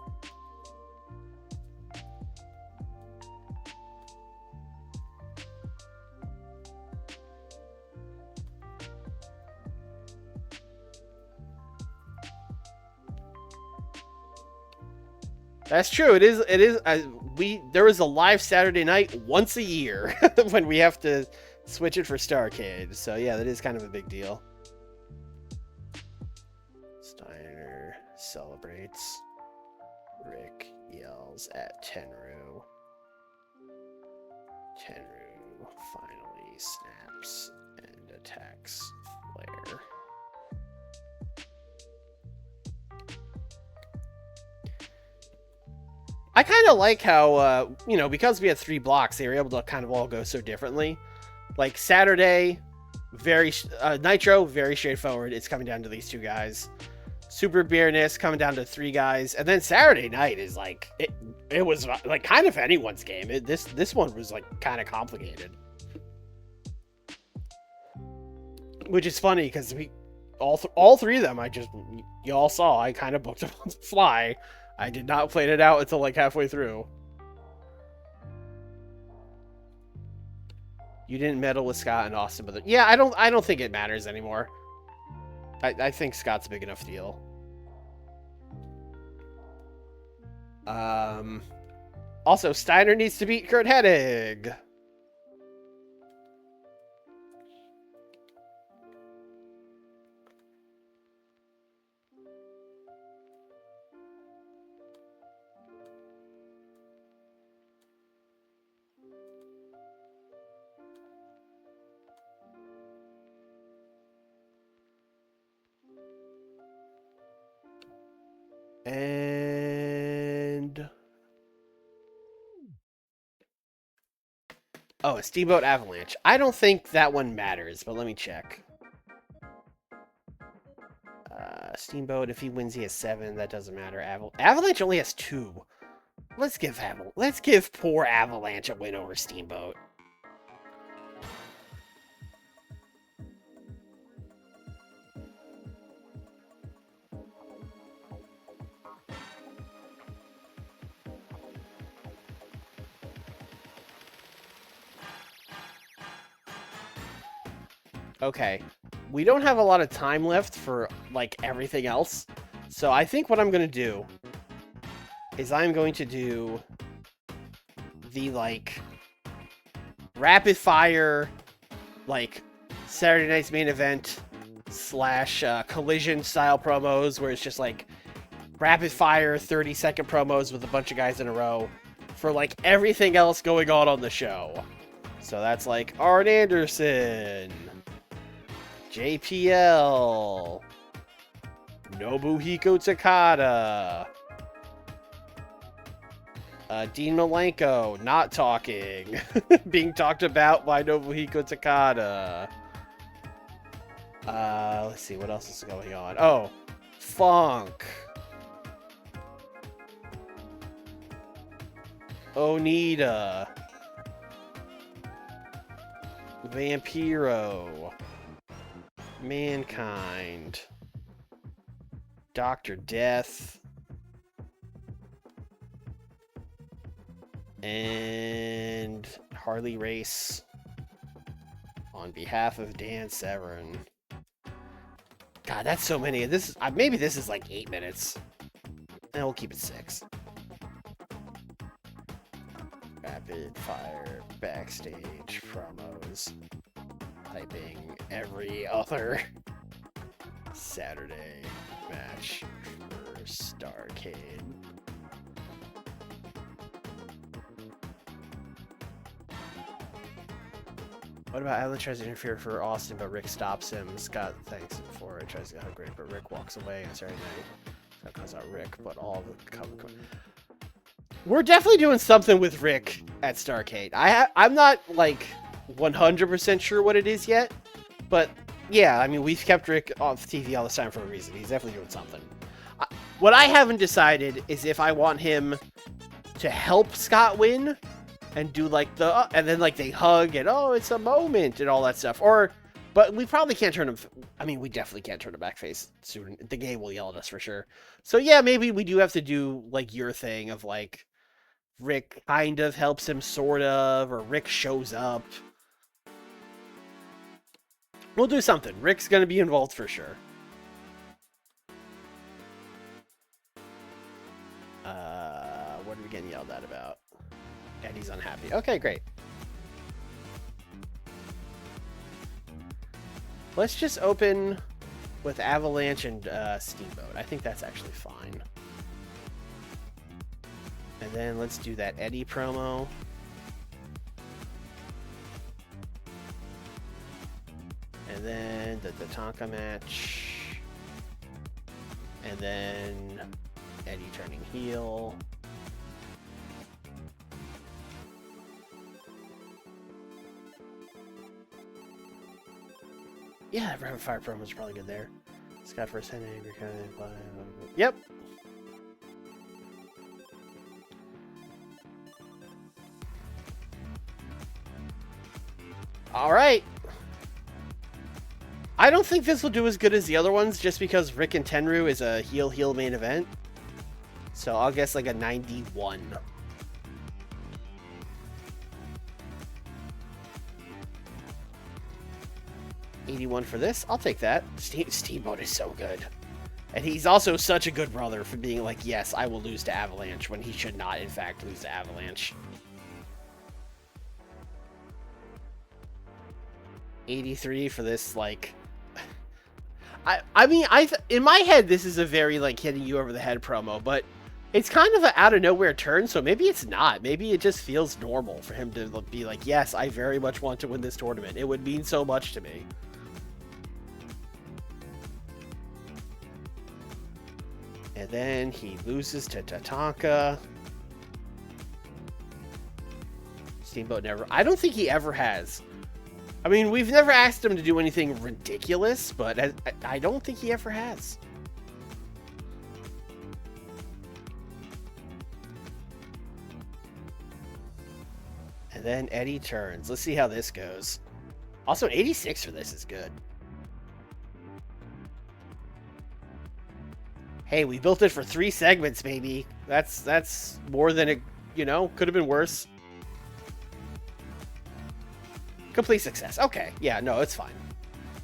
That's true. It is. There is a live Saturday night once a year when we have to switch it for STARRCADE. So yeah, that is kind of a big deal. Steiner celebrates. Rick yells at Tenru. Tenru finally snaps and attacks Flair. I kind of like how, because we had 3 blocks, they were able to kind of all go so differently. Like, Saturday, Nitro, very straightforward. It's coming down to these 2 guys. Super Viernes coming down to 3 guys. And then Saturday night is, like, it was, like, kind of anyone's game. This one was, like, kind of complicated. Which is funny, because all 3 of them, you all saw, I kind of booked them on the fly. I did not plan it out until like halfway through. You didn't meddle with Scott and Austin, but yeah, I don't think it matters anymore. I think Scott's a big enough deal. Also, Steiner needs to beat Kurt Hennig. And oh, a Steamboat Avalanche. I don't think that one matters, but let me check. Steamboat, if he wins, he has 7. That doesn't matter. Avalanche only has 2. Let's give poor Avalanche a win over Steamboat. Okay, we don't have a lot of time left for, like, everything else. So I think what I'm going to do is I'm going to do the, like, rapid fire, like, Saturday night's main event / collision style promos where it's just, like, rapid fire 30-second promos with a bunch of guys in a row for, like, everything else going on the show. So that's, like, Arn Anderson, JPL, Nobuhiko Takada, Dean Malenko not talking, being talked about by Nobuhiko Takada. Let's see, what else is going on? Oh, Funk, Onita, Vampiro, Mankind, Dr. Death, and Harley Race on behalf of Dan Severn. God, that's so many. Maybe this is like 8 minutes. And we'll keep it 6. Rapid fire backstage promos. Typing every other Saturday match for STARRCADE. What about Alan tries to interfere for Austin, but Rick stops him? Scott thanks him for it. Tries to get great, but Rick walks away on Saturday night. That calls out Rick, but all the we're definitely doing something with Rick at STARRCADE. I'm not like 100% sure what it is yet, but yeah, I mean, we've kept Rick off TV all this time for a reason. He's definitely doing something. What I haven't decided is if I want him to help Scott win and do like the and then like they hug and oh, it's a moment and all that stuff, but we probably can't turn him. I mean, we definitely can't turn him backface soon. The game will yell at us for sure. So yeah, maybe we do have to do like your thing of like Rick kind of helps him sort of, or Rick shows up. We'll do something. Rick's gonna be involved for sure. What are we getting yelled at about? Eddie's unhappy. Okay, great. Let's just open with Avalanche and Steamboat. I think that's actually fine. And then let's do that Eddie promo. And then the Tatanka match. And then Eddie turning heel. Yeah, Rapid Fire promo is probably good there. Scott first hand. Yep. All right. I don't think this will do as good as the other ones just because Rick and Tenryu is a heel main event. So I'll guess like a 91. $81 for this. I'll take that. Steamboat is so good. And he's also such a good brother for being like, yes, I will lose to Avalanche when he should not, in fact, lose to Avalanche. 83 for this, like... I mean, in my head, this is a very, like, hitting you over the head promo, but it's kind of an out-of-nowhere turn, so maybe it's not. Maybe it just feels normal for him to be like, yes, I very much want to win this tournament. It would mean so much to me. And then he loses to Tatanka. Steamboat never... I don't think he ever has. I mean, we've never asked him to do anything ridiculous, but I don't think he ever has. And then Eddie turns. Let's see how this goes. Also, an 86 for this is good. Hey, we built it for 3 segments, baby. That's more than it, you know, could have been worse. Complete success. Okay. Yeah, no, it's fine.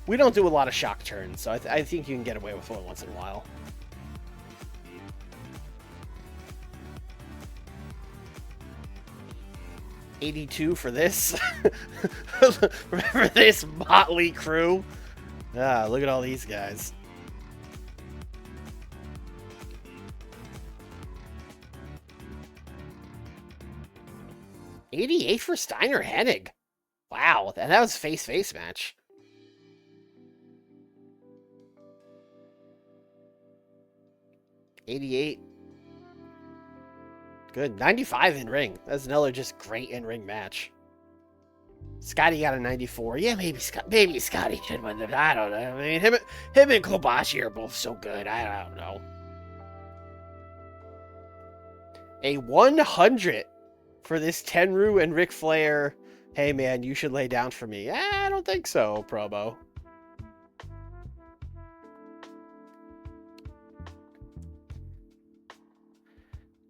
We don't do a lot of shock turns, so I think you can get away with one once in a while. $82 for this. Remember this motley crew? Ah, look at all these guys. $88 for Steiner Hennig. Wow, and that was face-face match. $88. Good. 95 in ring. That's another just great in-ring match. Scotty got a 94. Yeah, maybe Scotty should win it. I don't know. I mean, him and Kobashi are both so good. I don't know. A 100 for this Tenryu and Ric Flair. Hey man, you should lay down for me. I don't think so, promo.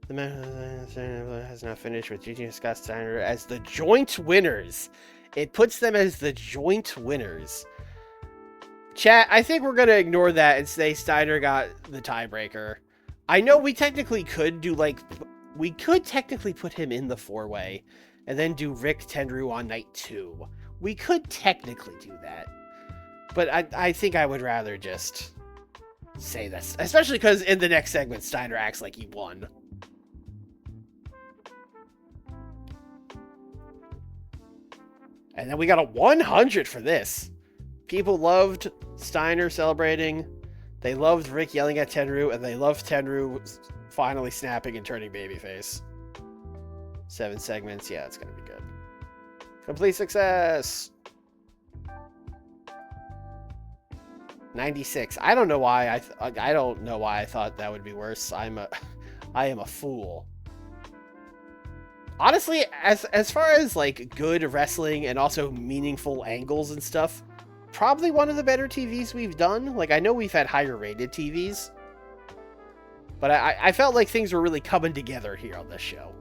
The man has now finished with GG and Scott Steiner as the joint winners. It puts them as the joint winners. Chat, I think we're going to ignore that and say Steiner got the tiebreaker. I know we technically could do like We could technically put him in the 4-way and then do Rick Tenryu on night 2. We could technically do that. But I think I would rather just say this. Especially because in the next segment, Steiner acts like he won. And then we got a 100 for this. People loved Steiner celebrating. They loved Rick yelling at Tenryu. And they loved Tenryu finally snapping and turning babyface. 7 segments. Yeah, it's going to be good. Complete success. 96. I don't know why I don't know why I thought that would be worse. I am a fool. Honestly, as far as like good wrestling and also meaningful angles and stuff, probably one of the better TVs we've done. Like, I know we've had higher rated TVs, but I felt like things were really coming together here on this show.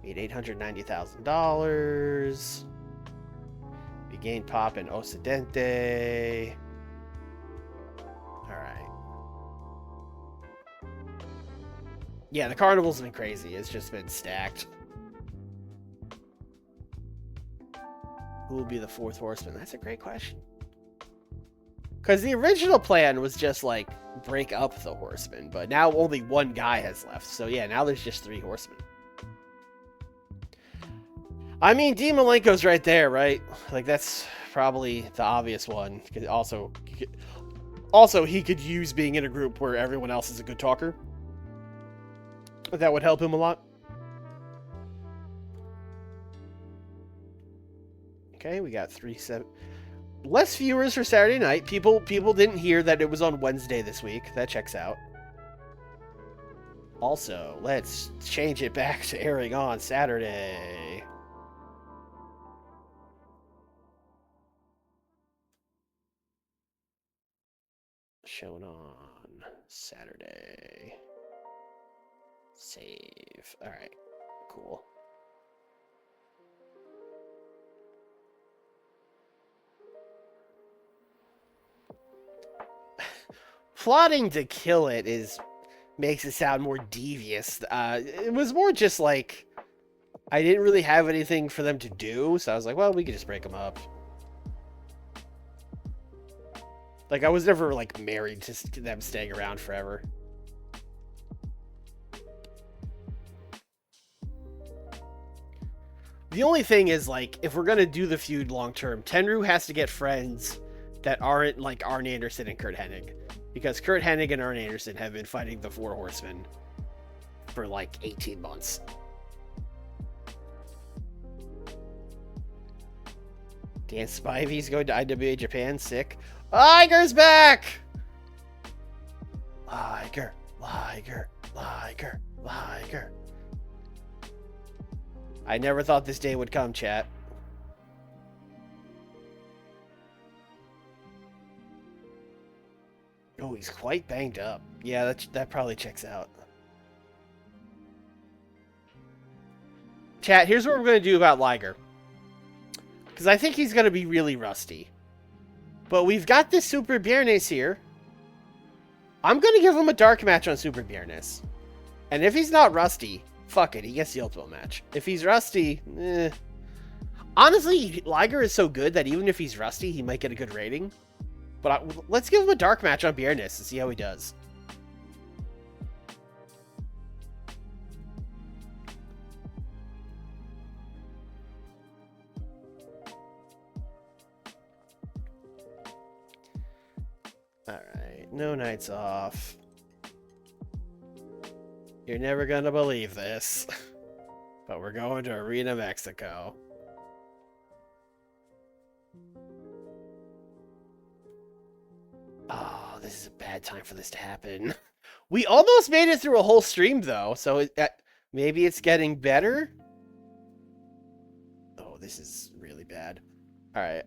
Made $890,000. We gained pop in Occidente. Alright. Yeah, the Carnival's been crazy. It's just been stacked. Who will be the 4th horseman? That's a great question. Because the original plan was just, like, break up the horsemen. But now only one guy has left. So, yeah, now there's just 3 horsemen. I mean, Dean Malenko's right there, right? Like, that's probably the obvious one. Also, he could use being in a group where everyone else is a good talker. That would help him a lot. Okay, we got 3-7. Less viewers for Saturday night. People didn't hear that it was on Wednesday this week. That checks out. Also, let's change it back to airing on Saturday. Shown on Saturday. Save. Alright. Cool. Plotting to kill it makes it sound more devious. It was more just like I didn't really have anything for them to do, so I was like, well, we could just break them up. Like, I was never, like, married to them staying around forever. The only thing is, like, if we're gonna do the feud long-term, Tenryu has to get friends that aren't, like, Arn Anderson and Curt Hennig. Because Curt Hennig and Arn Anderson have been fighting the 4 Horsemen for, like, 18 months. Dan Spivey's going to IWA Japan, sick. Liger's back! Liger, Liger, Liger, Liger. I never thought this day would come, chat. Oh, he's quite banged up. Yeah, that probably checks out. Chat, here's what we're going to do about Liger. Because I think he's going to be really rusty. But we've got this Super Viernes here. I'm going to give him a dark match on Super Viernes. And if he's not rusty, fuck it, he gets the ultimate match. If he's rusty, eh. Honestly, Liger is so good that even if he's rusty, he might get a good rating. But let's give him a dark match on Viernes and see how he does. Alright, no nights off. You're never gonna believe this, but we're going to Arena Mexico. Oh, this is a bad time for this to happen. We almost made it through a whole stream, though, so maybe it's getting better? Oh, this is really bad. Alright.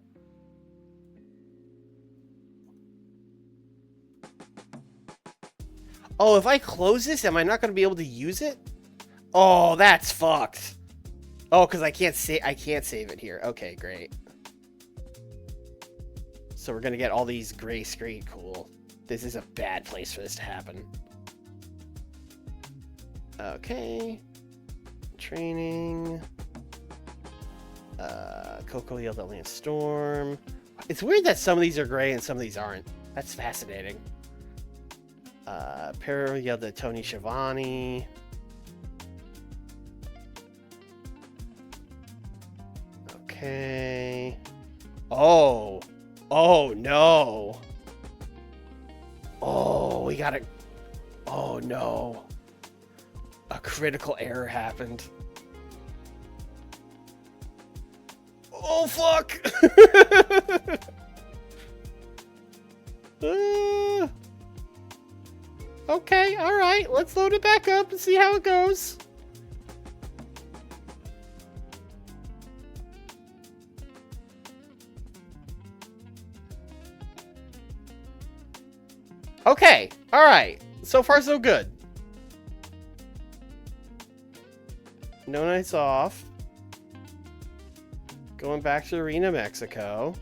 Oh, if I close this, am I not going to be able to use it? Oh, that's fucked. Oh, because I can't save it here. Okay, great. So we're going to get all these gray screen. Cool. This is a bad place for this to happen. Okay. Training. Coco yelled at Lance Storm. It's weird that some of these are gray and some of these aren't. That's fascinating. Pero yelled at Tony Schiavone. Okay. Oh. Oh, no. Oh, we got it. Oh, no. A critical error happened. Oh, fuck. Okay, alright. Let's load it back up and see how it goes. Okay, alright. So far, so good. No nights off. Going back to Arena, Mexico.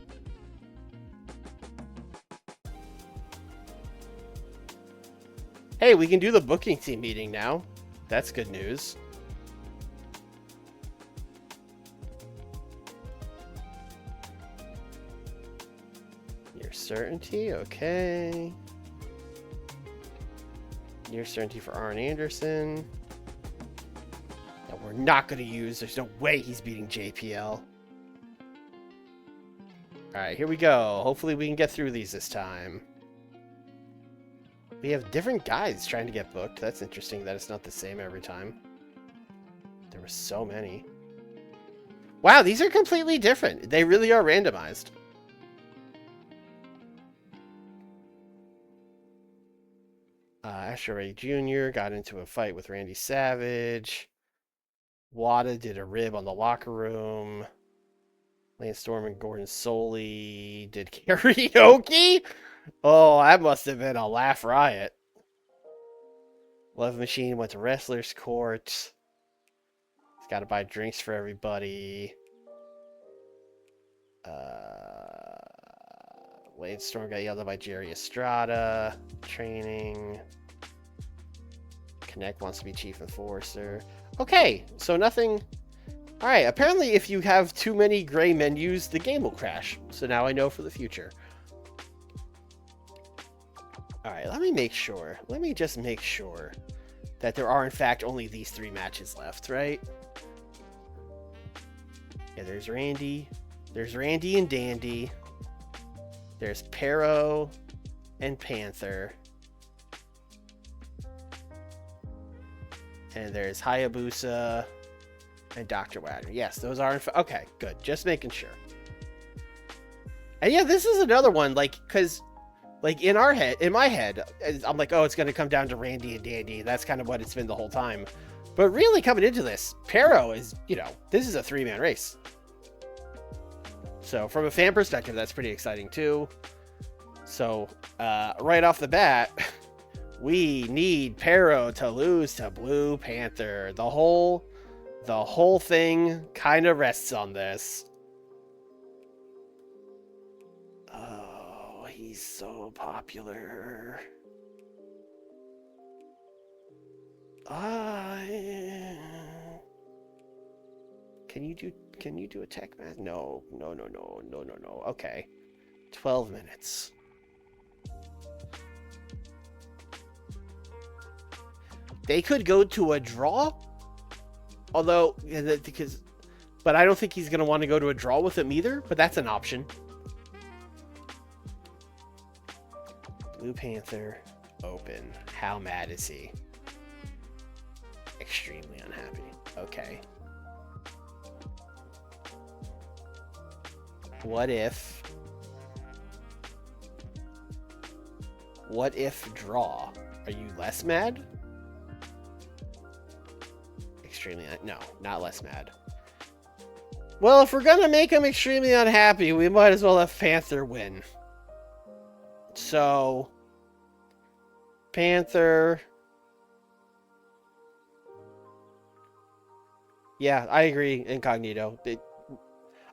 Hey, we can do the booking team meeting now. That's good news. Near certainty, okay. Near certainty for Arn Anderson. That we're not going to use. There's no way he's beating JPL. Alright, here we go. Hopefully we can get through these this time. We have different guys trying to get booked. That's interesting that it's not the same every time. There were so many. Wow, these are completely different. They really are randomized. Asher Ray Jr. got into a fight with Randy Savage. Wada did a rib on the locker room. Lance Storm and Gordon Soley did karaoke? Oh, that must have been a laugh riot. Love Machine went to Wrestler's Court. He's got to buy drinks for everybody. Lance Storm got yelled at by Jerry Estrada. Training. Connect wants to be Chief Enforcer. Okay, so nothing... Alright, apparently if you have too many gray menus, the game will crash. So now I know for the future. Alright, let me make sure. Let me just make sure that there are, in fact, only these 3 matches left, right? Yeah, there's Randy. There's Randy and Dandy. There's Pero and Panther. And there's Hayabusa and Dr. Wagner. Yes, those are... Okay, good. Just making sure. And yeah, this is another one, like, because... Like, in my head, I'm like, oh, it's going to come down to Randy and Dandy. That's kind of what it's been the whole time. But really, coming into this, Pero is, you know, this is a 3-man race. So, from a fan perspective, that's pretty exciting, too. So, right off the bat, we need Pero to lose to Blue Panther. The whole thing kind of rests on this. He's so popular. Can you do a tech match? No. Okay. 12 minutes. They could go to a draw. Although, but I don't think he's going to want to go to a draw with him either, but that's an option. Blue Panther open. How mad is he? Extremely unhappy. Okay. What if draw? Are you less mad? Extremely no, not less mad. Well, if we're gonna make him extremely unhappy, we might as well have Panther win. So Panther. Yeah, I agree, Incognito.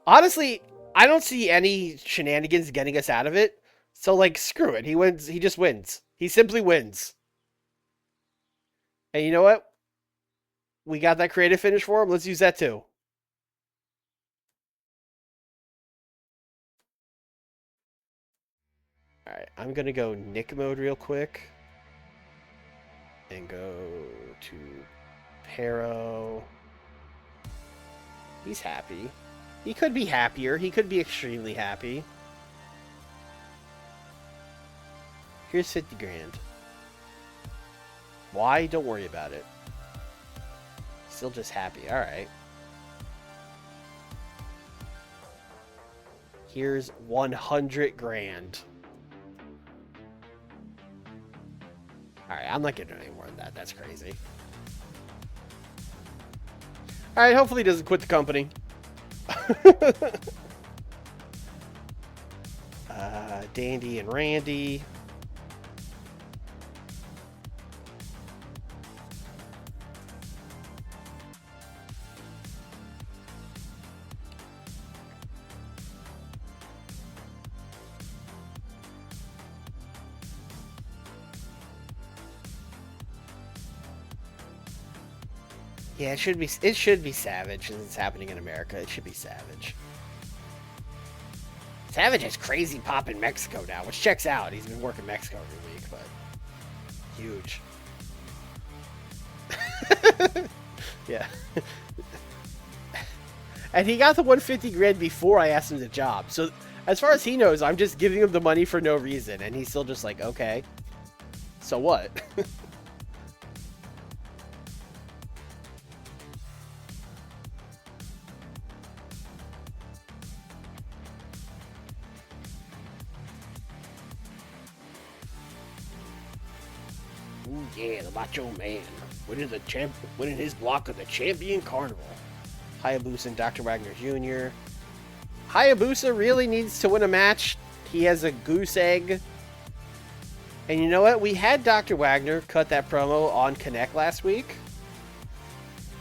Honestly, I don't see any shenanigans getting us out of it. So, like, screw it. He wins. He just wins. He simply wins. And you know what? We got that creative finish for him. Let's use that too. Alright, I'm going to go Nick mode real quick. And go to Pero. He's happy. He could be happier. He could be extremely happy. Here's 50 grand. Why? Don't worry about it. Still just happy. Alright. Here's 100 grand. Alright, I'm not getting any more than that. That's crazy. Alright, hopefully he doesn't quit the company. Dandy and Randy. Yeah, it should be Savage, since it's happening in America. It should be Savage. Savage has crazy pop in Mexico now, which checks out. He's been working Mexico every week, but huge. Yeah. And he got the 150 grand before I asked him the job. So as far as he knows, I'm just giving him the money for no reason, and he's still just like, okay. So what? Ooh, yeah, the Macho Man. Winning his block of the Champion Carnival. Hayabusa and Dr. Wagner Jr. Hayabusa really needs to win a match. He has a goose egg. And you know what? We had Dr. Wagner cut that promo on Connect last week.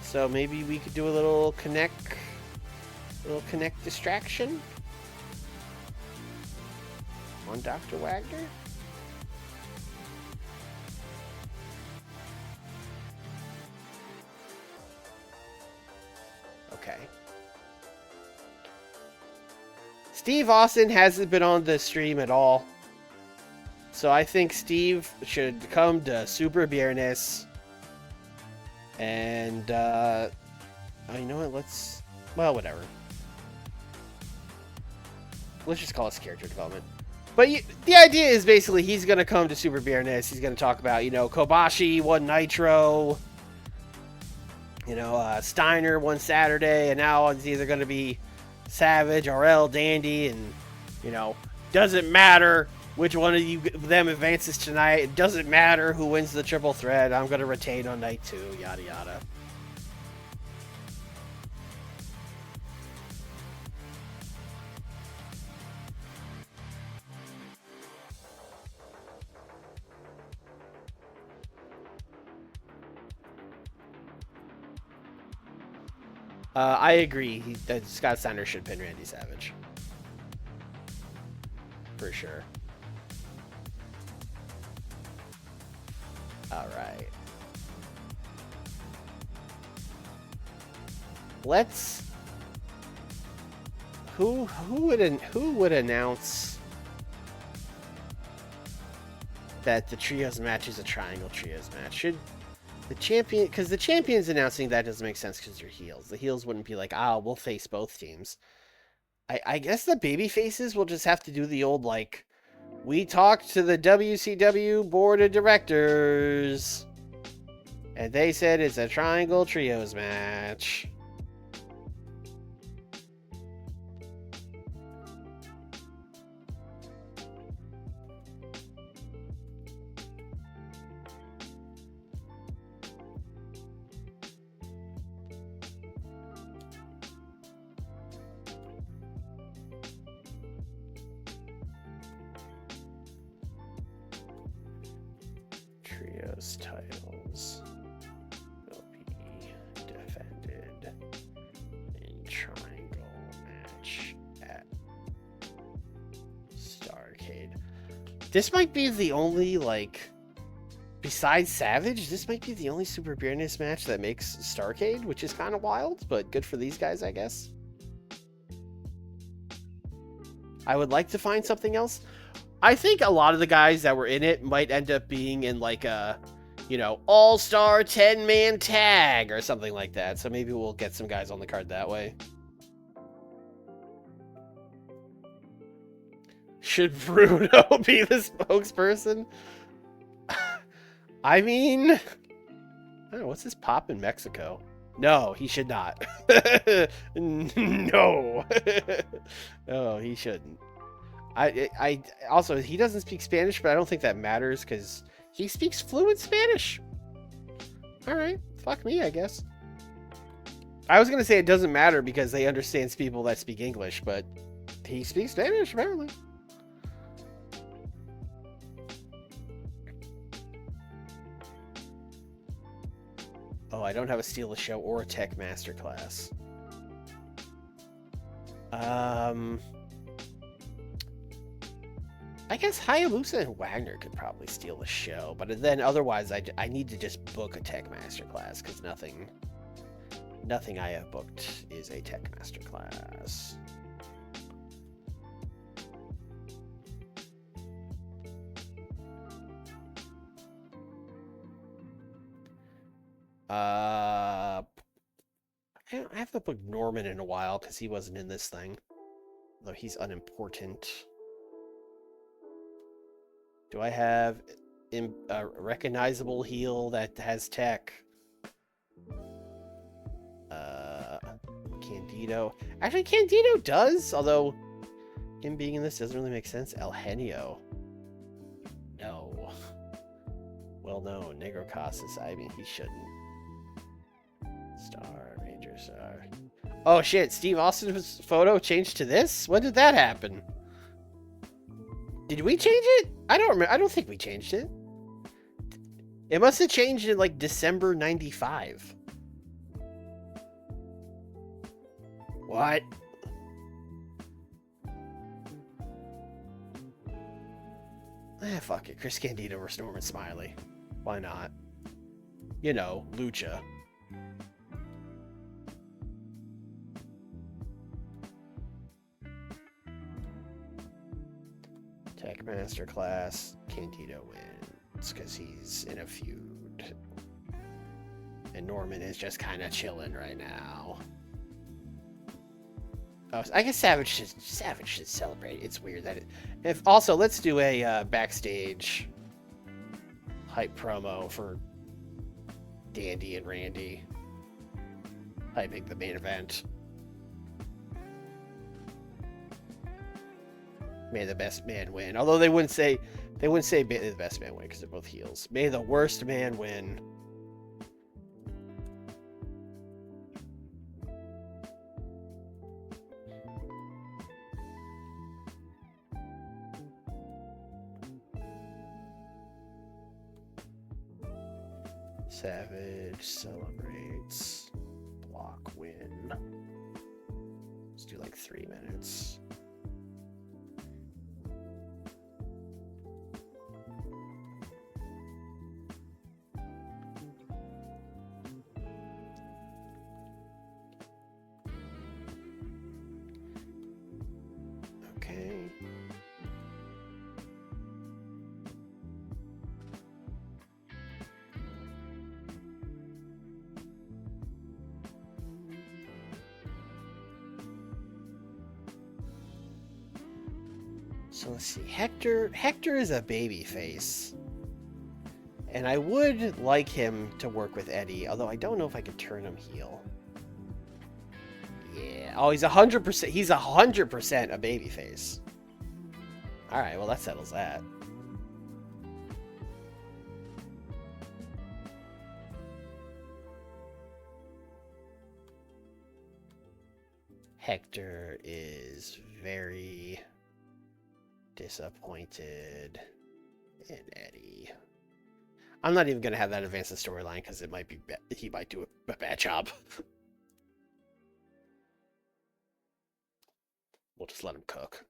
So maybe we could do a little Connect distraction on Dr. Wagner. Okay. Steve Austin hasn't been on the stream at all. So I think Steve should come to Super Viernes. And, you know what? Well, whatever. Let's just call it character development. But the idea is basically he's going to come to Super Viernes. He's going to talk about, Kobashi won Nitro. Steiner won Saturday, and now it's either going to be Savage, RL, Dandy, and, doesn't matter which one of them advances tonight. It doesn't matter who wins the triple threat. I'm going to retain on night 2, yada, yada. I agree. That Scott Steiner should pin Randy Savage. For sure. Alright. Let's... Who would announce that the trios match is a triangle trios match? Should the champion... Because the champion's announcing that doesn't make sense because they're heels. The heels wouldn't be like, we'll face both teams. I guess the baby faces will just have to do the old, we talked to the WCW board of directors, and they said it's a triangle trios match. Titles will be defended in triangle match at STARRCADE. This might be the only, like, besides Savage, this might be the only Super Viernes match that makes STARRCADE, which is kind of wild, but good for these guys, I guess. I would like to find something else. I think a lot of the guys that were in it might end up being in, like, a, you know, all-star 10-man tag or something like that. So maybe we'll get some guys on the card that way. Should Bruno be the spokesperson? I mean, I don't know, what's this pop in Mexico? No, he should not. No. No, he shouldn't. I also, he doesn't speak Spanish, but I don't think that matters because he speaks fluent Spanish. All right, fuck me, I guess. I was gonna say it doesn't matter because they understand people that speak English, but he speaks Spanish apparently. Oh, I don't have a Steal a Show or a Tech Masterclass. I guess Hayabusa and Wagner could probably steal the show, but then otherwise I need to just book a Tech Masterclass because nothing I have booked is a Tech Masterclass. I haven't booked Norman in a while because he wasn't in this thing, though he's unimportant. Do I have a recognizable heel that has tech? Candido. Actually, Candido does, although him being in this doesn't really make sense. El Genio. No. Well, no. Negro Casas. I mean, he shouldn't. Star, Ranger Star. Oh, shit. Steve Austin's photo changed to this? When did that happen? Did we change it? I don't remember. I don't think we changed it. It must have changed in like December 95. What? Fuck it. Chris Candido versus Norman Smiley. Why not? You know, Lucha. Tech Masterclass. Candido wins because he's in a feud. And Norman is just kind of chilling right now. Oh, I guess Savage should celebrate. It's weird that it... Also, let's do a backstage hype promo for Dandy and Randy. Hyping the main event. May the best man win. Although they wouldn't say may the best man win because they're both heels. May the worst man win. Savage celebrates. Block win. Let's do like 3 minutes. Okay. So let's see. Hector is a baby face. And I would like him to work with Eddie, although I don't know if I could turn him heel. Yeah. Oh, he's 100%. He's 100% a baby face. All right. Well, that settles that. Hector is very disappointed in Eddie. I'm not even going to have that advance the storyline because it might be he might do a bad job. We'll just let him cook.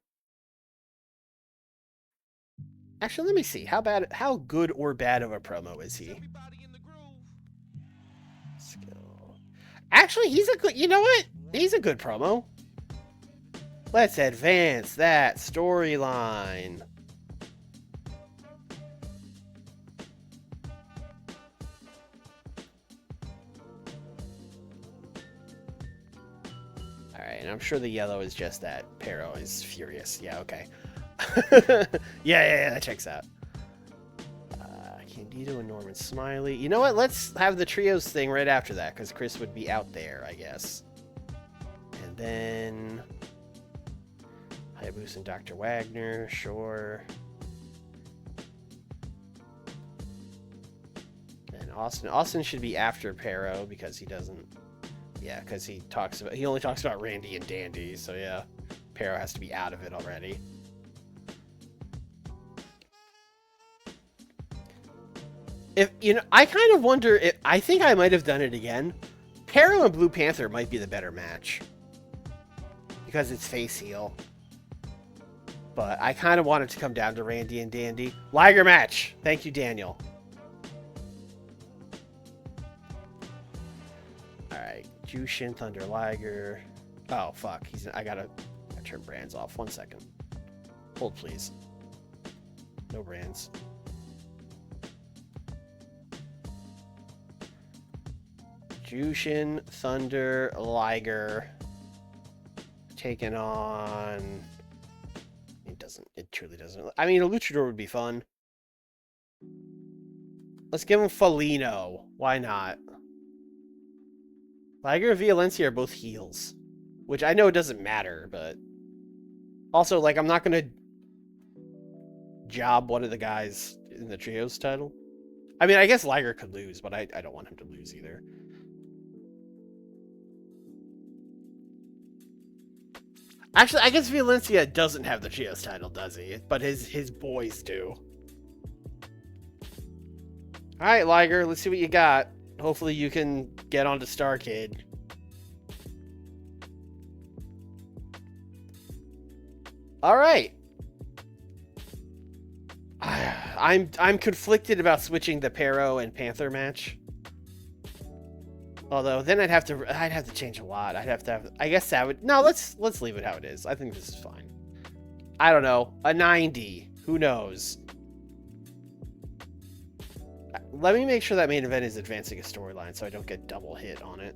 Actually, let me see. How good or bad of a promo is he? Skill. Actually, he's a good. You know what? He's a good promo. Let's advance that storyline. Alright, and I'm sure the yellow is just that Pero is furious. Yeah, okay. yeah, that checks out. Candido and Norman Smiley. You know what? Let's have the trios thing right after that, because Chris would be out there, I guess. And then Hayabusa and Dr. Wagner, sure. And Austin should be after Pero because he doesn't. Yeah, because he only talks about Randy and Dandy, so yeah, Pero has to be out of it already. If you know, I kind of wonder if I think I might have done it again. Pero and Blue Panther might be the better match because it's face heel. But I kind of want it to come down to Randy and Dandy. Liger match. Thank you, Daniel. All right, Jushin Thunder Liger. Oh fuck, I gotta turn brands off. 1 second. Hold please. No brands. Jushin Thunder Liger taking on. It truly doesn't. I mean, a luchador would be fun. Let's give him Felino. Why not? Liger and Violencia are both heels, which I know it doesn't matter, but also, like, I'm not gonna job one of the guys in the trios title. I mean, I guess Liger could lose, but I don't want him to lose either. Actually, I guess Valencia doesn't have the trios title, does he? But his boys do. Alright, Liger, let's see what you got. Hopefully you can get onto STARRCADE. Alright. I'm conflicted about switching the Pero and Panther match. Although then I'd have to change a lot. I guess that would. No, let's leave it how it is. I think this is fine. I don't know. A 90. Who knows? Let me make sure that main event is advancing a storyline so I don't get double hit on it.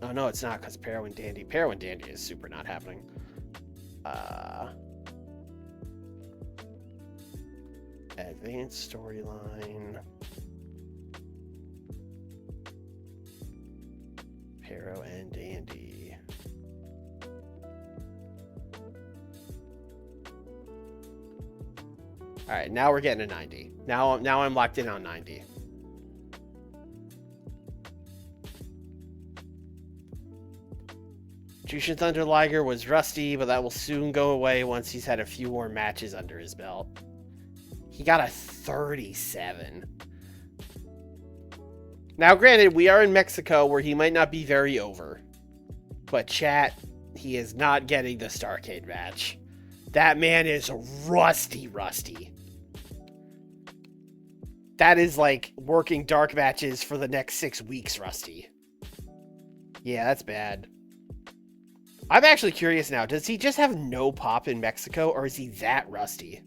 Oh no, it's not because Pero and Dandy is super not happening. Advanced storyline. Pero and Dandy. All right, now we're getting a 90. Now I'm locked in on 90. Jushin Thunder Liger was rusty, but that will soon go away once he's had a few more matches under his belt. He got a 37. Now, granted, we are in Mexico where he might not be very over. But chat, he is not getting the STARRCADE match. That man is rusty. That is like working dark matches for the next 6 weeks, rusty. Yeah, that's bad. I'm actually curious now. Does he just have no pop in Mexico, or is he that rusty?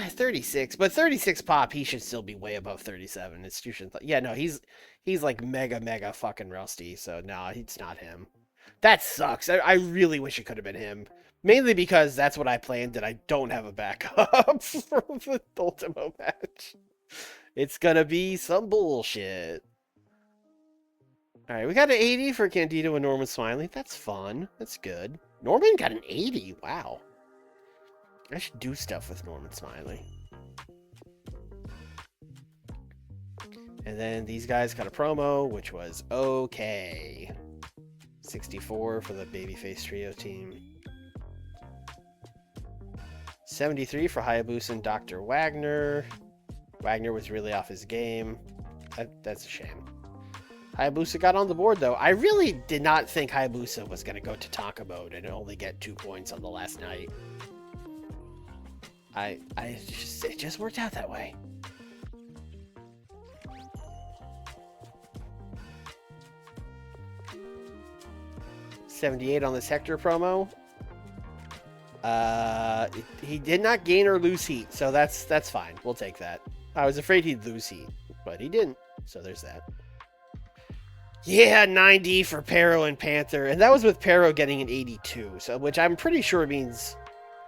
36, but 36 pop, he should still be way above 37. It's yeah, no, he's like mega fucking rusty. So no, it's not him. That sucks. I really wish it could have been him. Mainly because that's what I planned, and I don't have a backup for the Ultimo match. It's gonna be some bullshit. Alright, we got an 80 for Candido and Norman Smiley. That's fun. That's good. Norman got an 80. Wow. I should do stuff with Norman Smiley. And then these guys got a promo, which was okay. 64 for the babyface trio team. 73 for Hayabusa and Dr. Wagner. Wagner was really off his game. That's a shame. Hayabusa got on the board, though. I really did not think Hayabusa was going to go to Tonka mode and only get 2 points on the last night. It just worked out that way. $78 on this Hector promo. He did not gain or lose heat, so that's fine. We'll take that. I was afraid he'd lose heat, but he didn't. So there's that. Yeah, 90 for Pero and Panther, and that was with Pero getting an 82, so which I'm pretty sure means.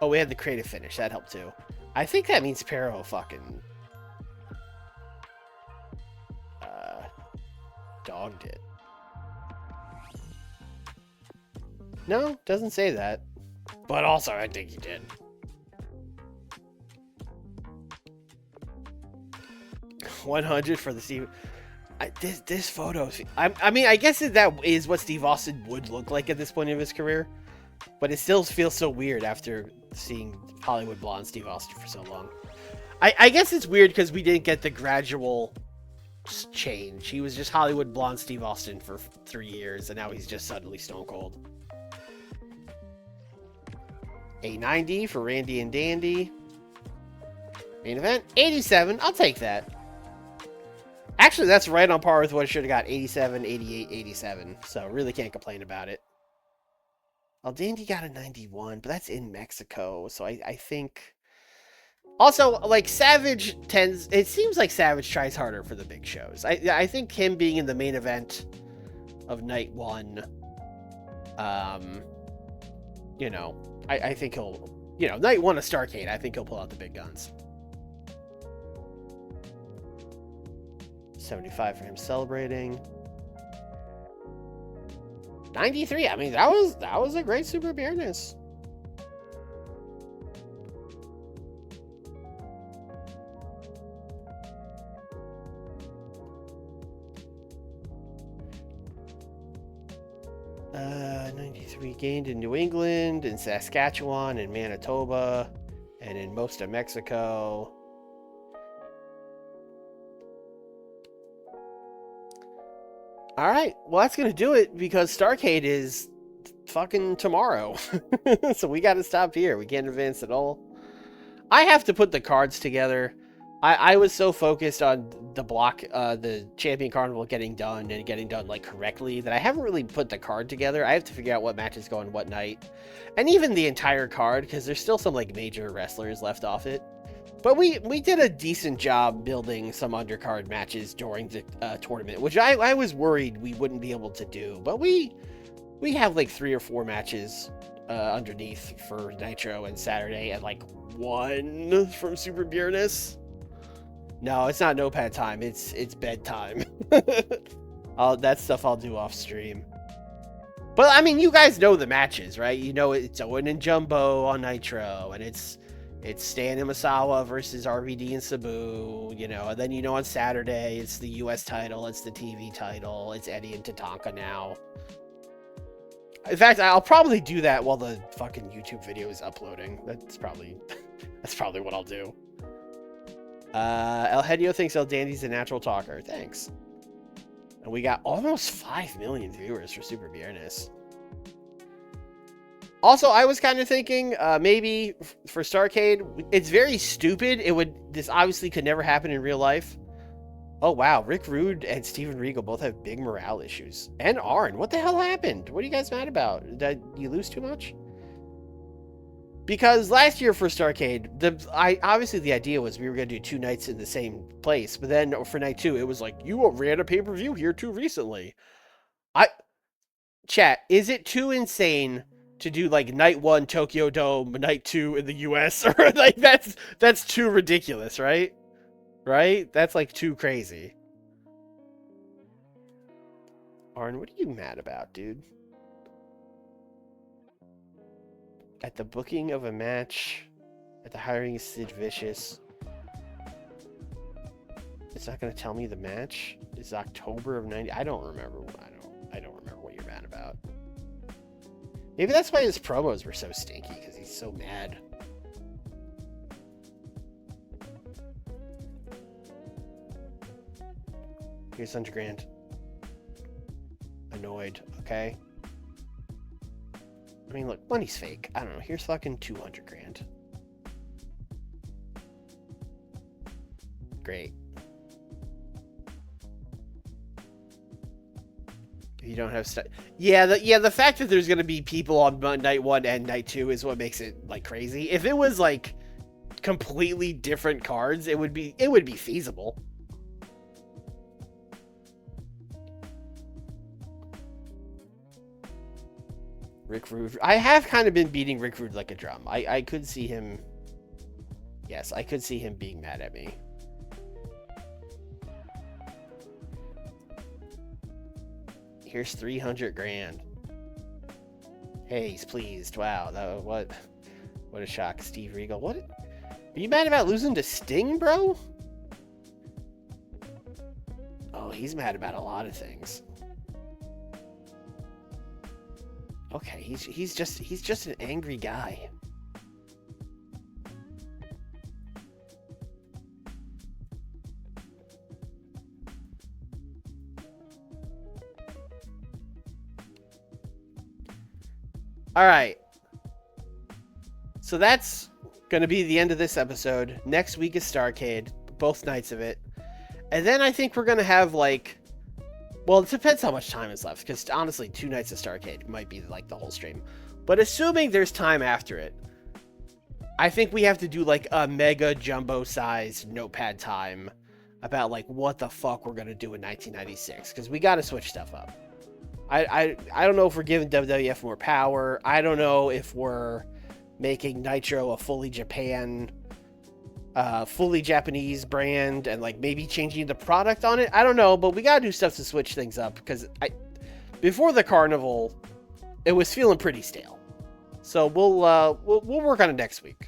Oh, we had the creative finish. That helped too. I think that means Pero fucking dogged it. No, doesn't say that. But also, I think he did. $100 for the Steve. This photo. I mean, I guess that is what Steve Austin would look like at this point of his career. But it still feels so weird after seeing Hollywood Blonde Steve Austin for so long. I guess it's weird because we didn't get the gradual change. He was just Hollywood Blonde Steve Austin for 3 years, and now he's just suddenly Stone Cold. A 90 for Randy and Dandy. Main event, 87. I'll take that. Actually, that's right on par with what I should have got. 87, 88, 87. So really can't complain about it. Well, Dandy got a 91, but that's in Mexico. So I think... Also, like, Savage tends... It seems like Savage tries harder for the big shows. I think him being in the main event of night 1... you know... I think he'll... You know, night 1 of STARRCADE, I think he'll pull out the big guns. 75 for him celebrating. 93. I mean, that was a great Super Viernes. Uh, 93 gained in New England, in Saskatchewan, in Manitoba, and in most of Mexico. All right, well, that's going to do it because STARRCADE is fucking tomorrow. So we got to stop here. We can't advance at all. I have to put the cards together. I was so focused on the block, the Champion Carnival getting done and getting done like correctly that I haven't really put the card together. I have to figure out what matches go on what night. And even the entire card, because there's still some like major wrestlers left off it. But we did a decent job building some undercard matches during the tournament, which I was worried we wouldn't be able to do. But we have like 3 or 4 matches underneath for Nitro and Saturday, and like 1 from Super Viernes. No, it's not notepad time. It's bedtime. That stuff I'll do off stream. But I mean, you guys know the matches, right? You know it's Owen and Jumbo on Nitro, and it's Stan and Misawa versus RVD and Sabu, you know, and then, you know, on Saturday, it's the US title, it's the TV title, it's Eddie and Tatanka now. In fact, I'll probably do that while the fucking YouTube video is uploading. That's probably what I'll do. El Hedio thinks El Dandy's a natural talker. Thanks. And we got almost 5 million viewers for Super Viernes. Also, I was kind of thinking, maybe for STARRCADE, it's very stupid. This obviously could never happen in real life. Oh, wow. Rick Rude and Steven Regal both have big morale issues. And Arn. What the hell happened? What are you guys mad about? Did you lose too much? Because last year for STARRCADE, obviously the idea was we were going to do 2 nights in the same place. But then for night 2, it was like, you ran a pay-per-view here too recently. Chat, is it too insane to do like night 1 Tokyo Dome, night 2 in the US? Or like that's too ridiculous, right? Right? That's like too crazy. Arn, what are you mad about, dude? At the booking of a match, at the hiring of Sid Vicious. It's not going to tell me the match. It's October of 90. I don't remember what you're mad about. Maybe that's why his promos were so stinky, because he's so mad. Here's 100 grand. annoyed, okay? I mean, look, money's fake. I don't know. Here's fucking 200 grand. Great. You don't have the fact that there's gonna be people on night 1 and night 2 is what makes it like crazy. If it was like completely different cards, it would be feasible. Rick Rude. I have kind of been beating Rick Rude like a drum. I could see him. Yes, I could see him being mad at me. Here's 300 grand. Hey, he's pleased. Wow, what a shock. Steve Regal. What? Are you mad about losing to Sting, bro? Oh, he's mad about a lot of things. Okay, he's just an angry guy. All right. So that's going to be the end of this episode. Next week is STARRCADE, both nights of it. And then I think we're going to have like, well, it depends how much time is left, because honestly, 2 nights of STARRCADE might be like the whole stream. But assuming there's time after it, I think we have to do like a mega jumbo sized notepad time about like what the fuck we're going to do in 1996, because we got to switch stuff up. I don't know if we're giving WWF more power. I don't know if we're making Nitro a fully Japanese brand and like maybe changing the product on it. I don't know, but we gotta do stuff to switch things up, because before the Carnival, it was feeling pretty stale. So we'll work on it next week.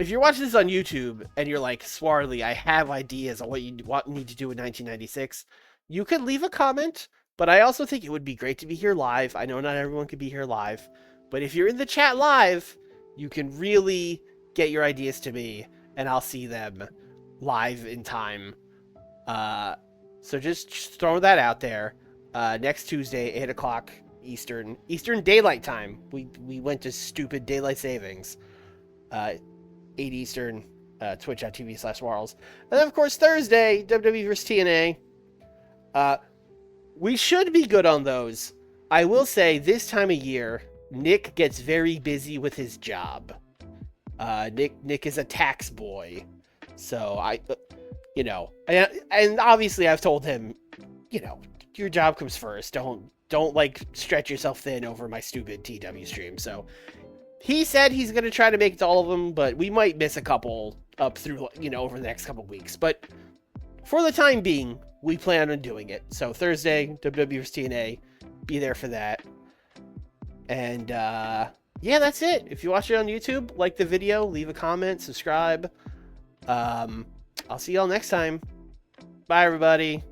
If you're watching this on YouTube and you're like, Swarley, I have ideas on what you need to do in 1996, you can leave a comment. But I also think it would be great to be here live. I know not everyone can be here live, but if you're in the chat live, you can really get your ideas to me, and I'll see them live in time. So just throw that out there. Next Tuesday, 8 o'clock Eastern Daylight Time. We went to stupid daylight savings. 8 Eastern, twitch.tv/Warles. And then, of course, Thursday, WWE vs. TNA. We should be good on those. I will say, this time of year, Nick gets very busy with his job. Nick is a tax boy. So, and obviously I've told him, your job comes first. Don't like stretch yourself thin over my stupid TEW stream. So, he said he's going to try to make it to all of them, but we might miss a couple up through, over the next couple weeks. But for the time being, we plan on doing it. So Thursday, WWE vs. TNA, be there for that. And yeah, that's it. If you watch it on YouTube, like the video, leave a comment, subscribe. I'll see y'all next time. Bye, everybody.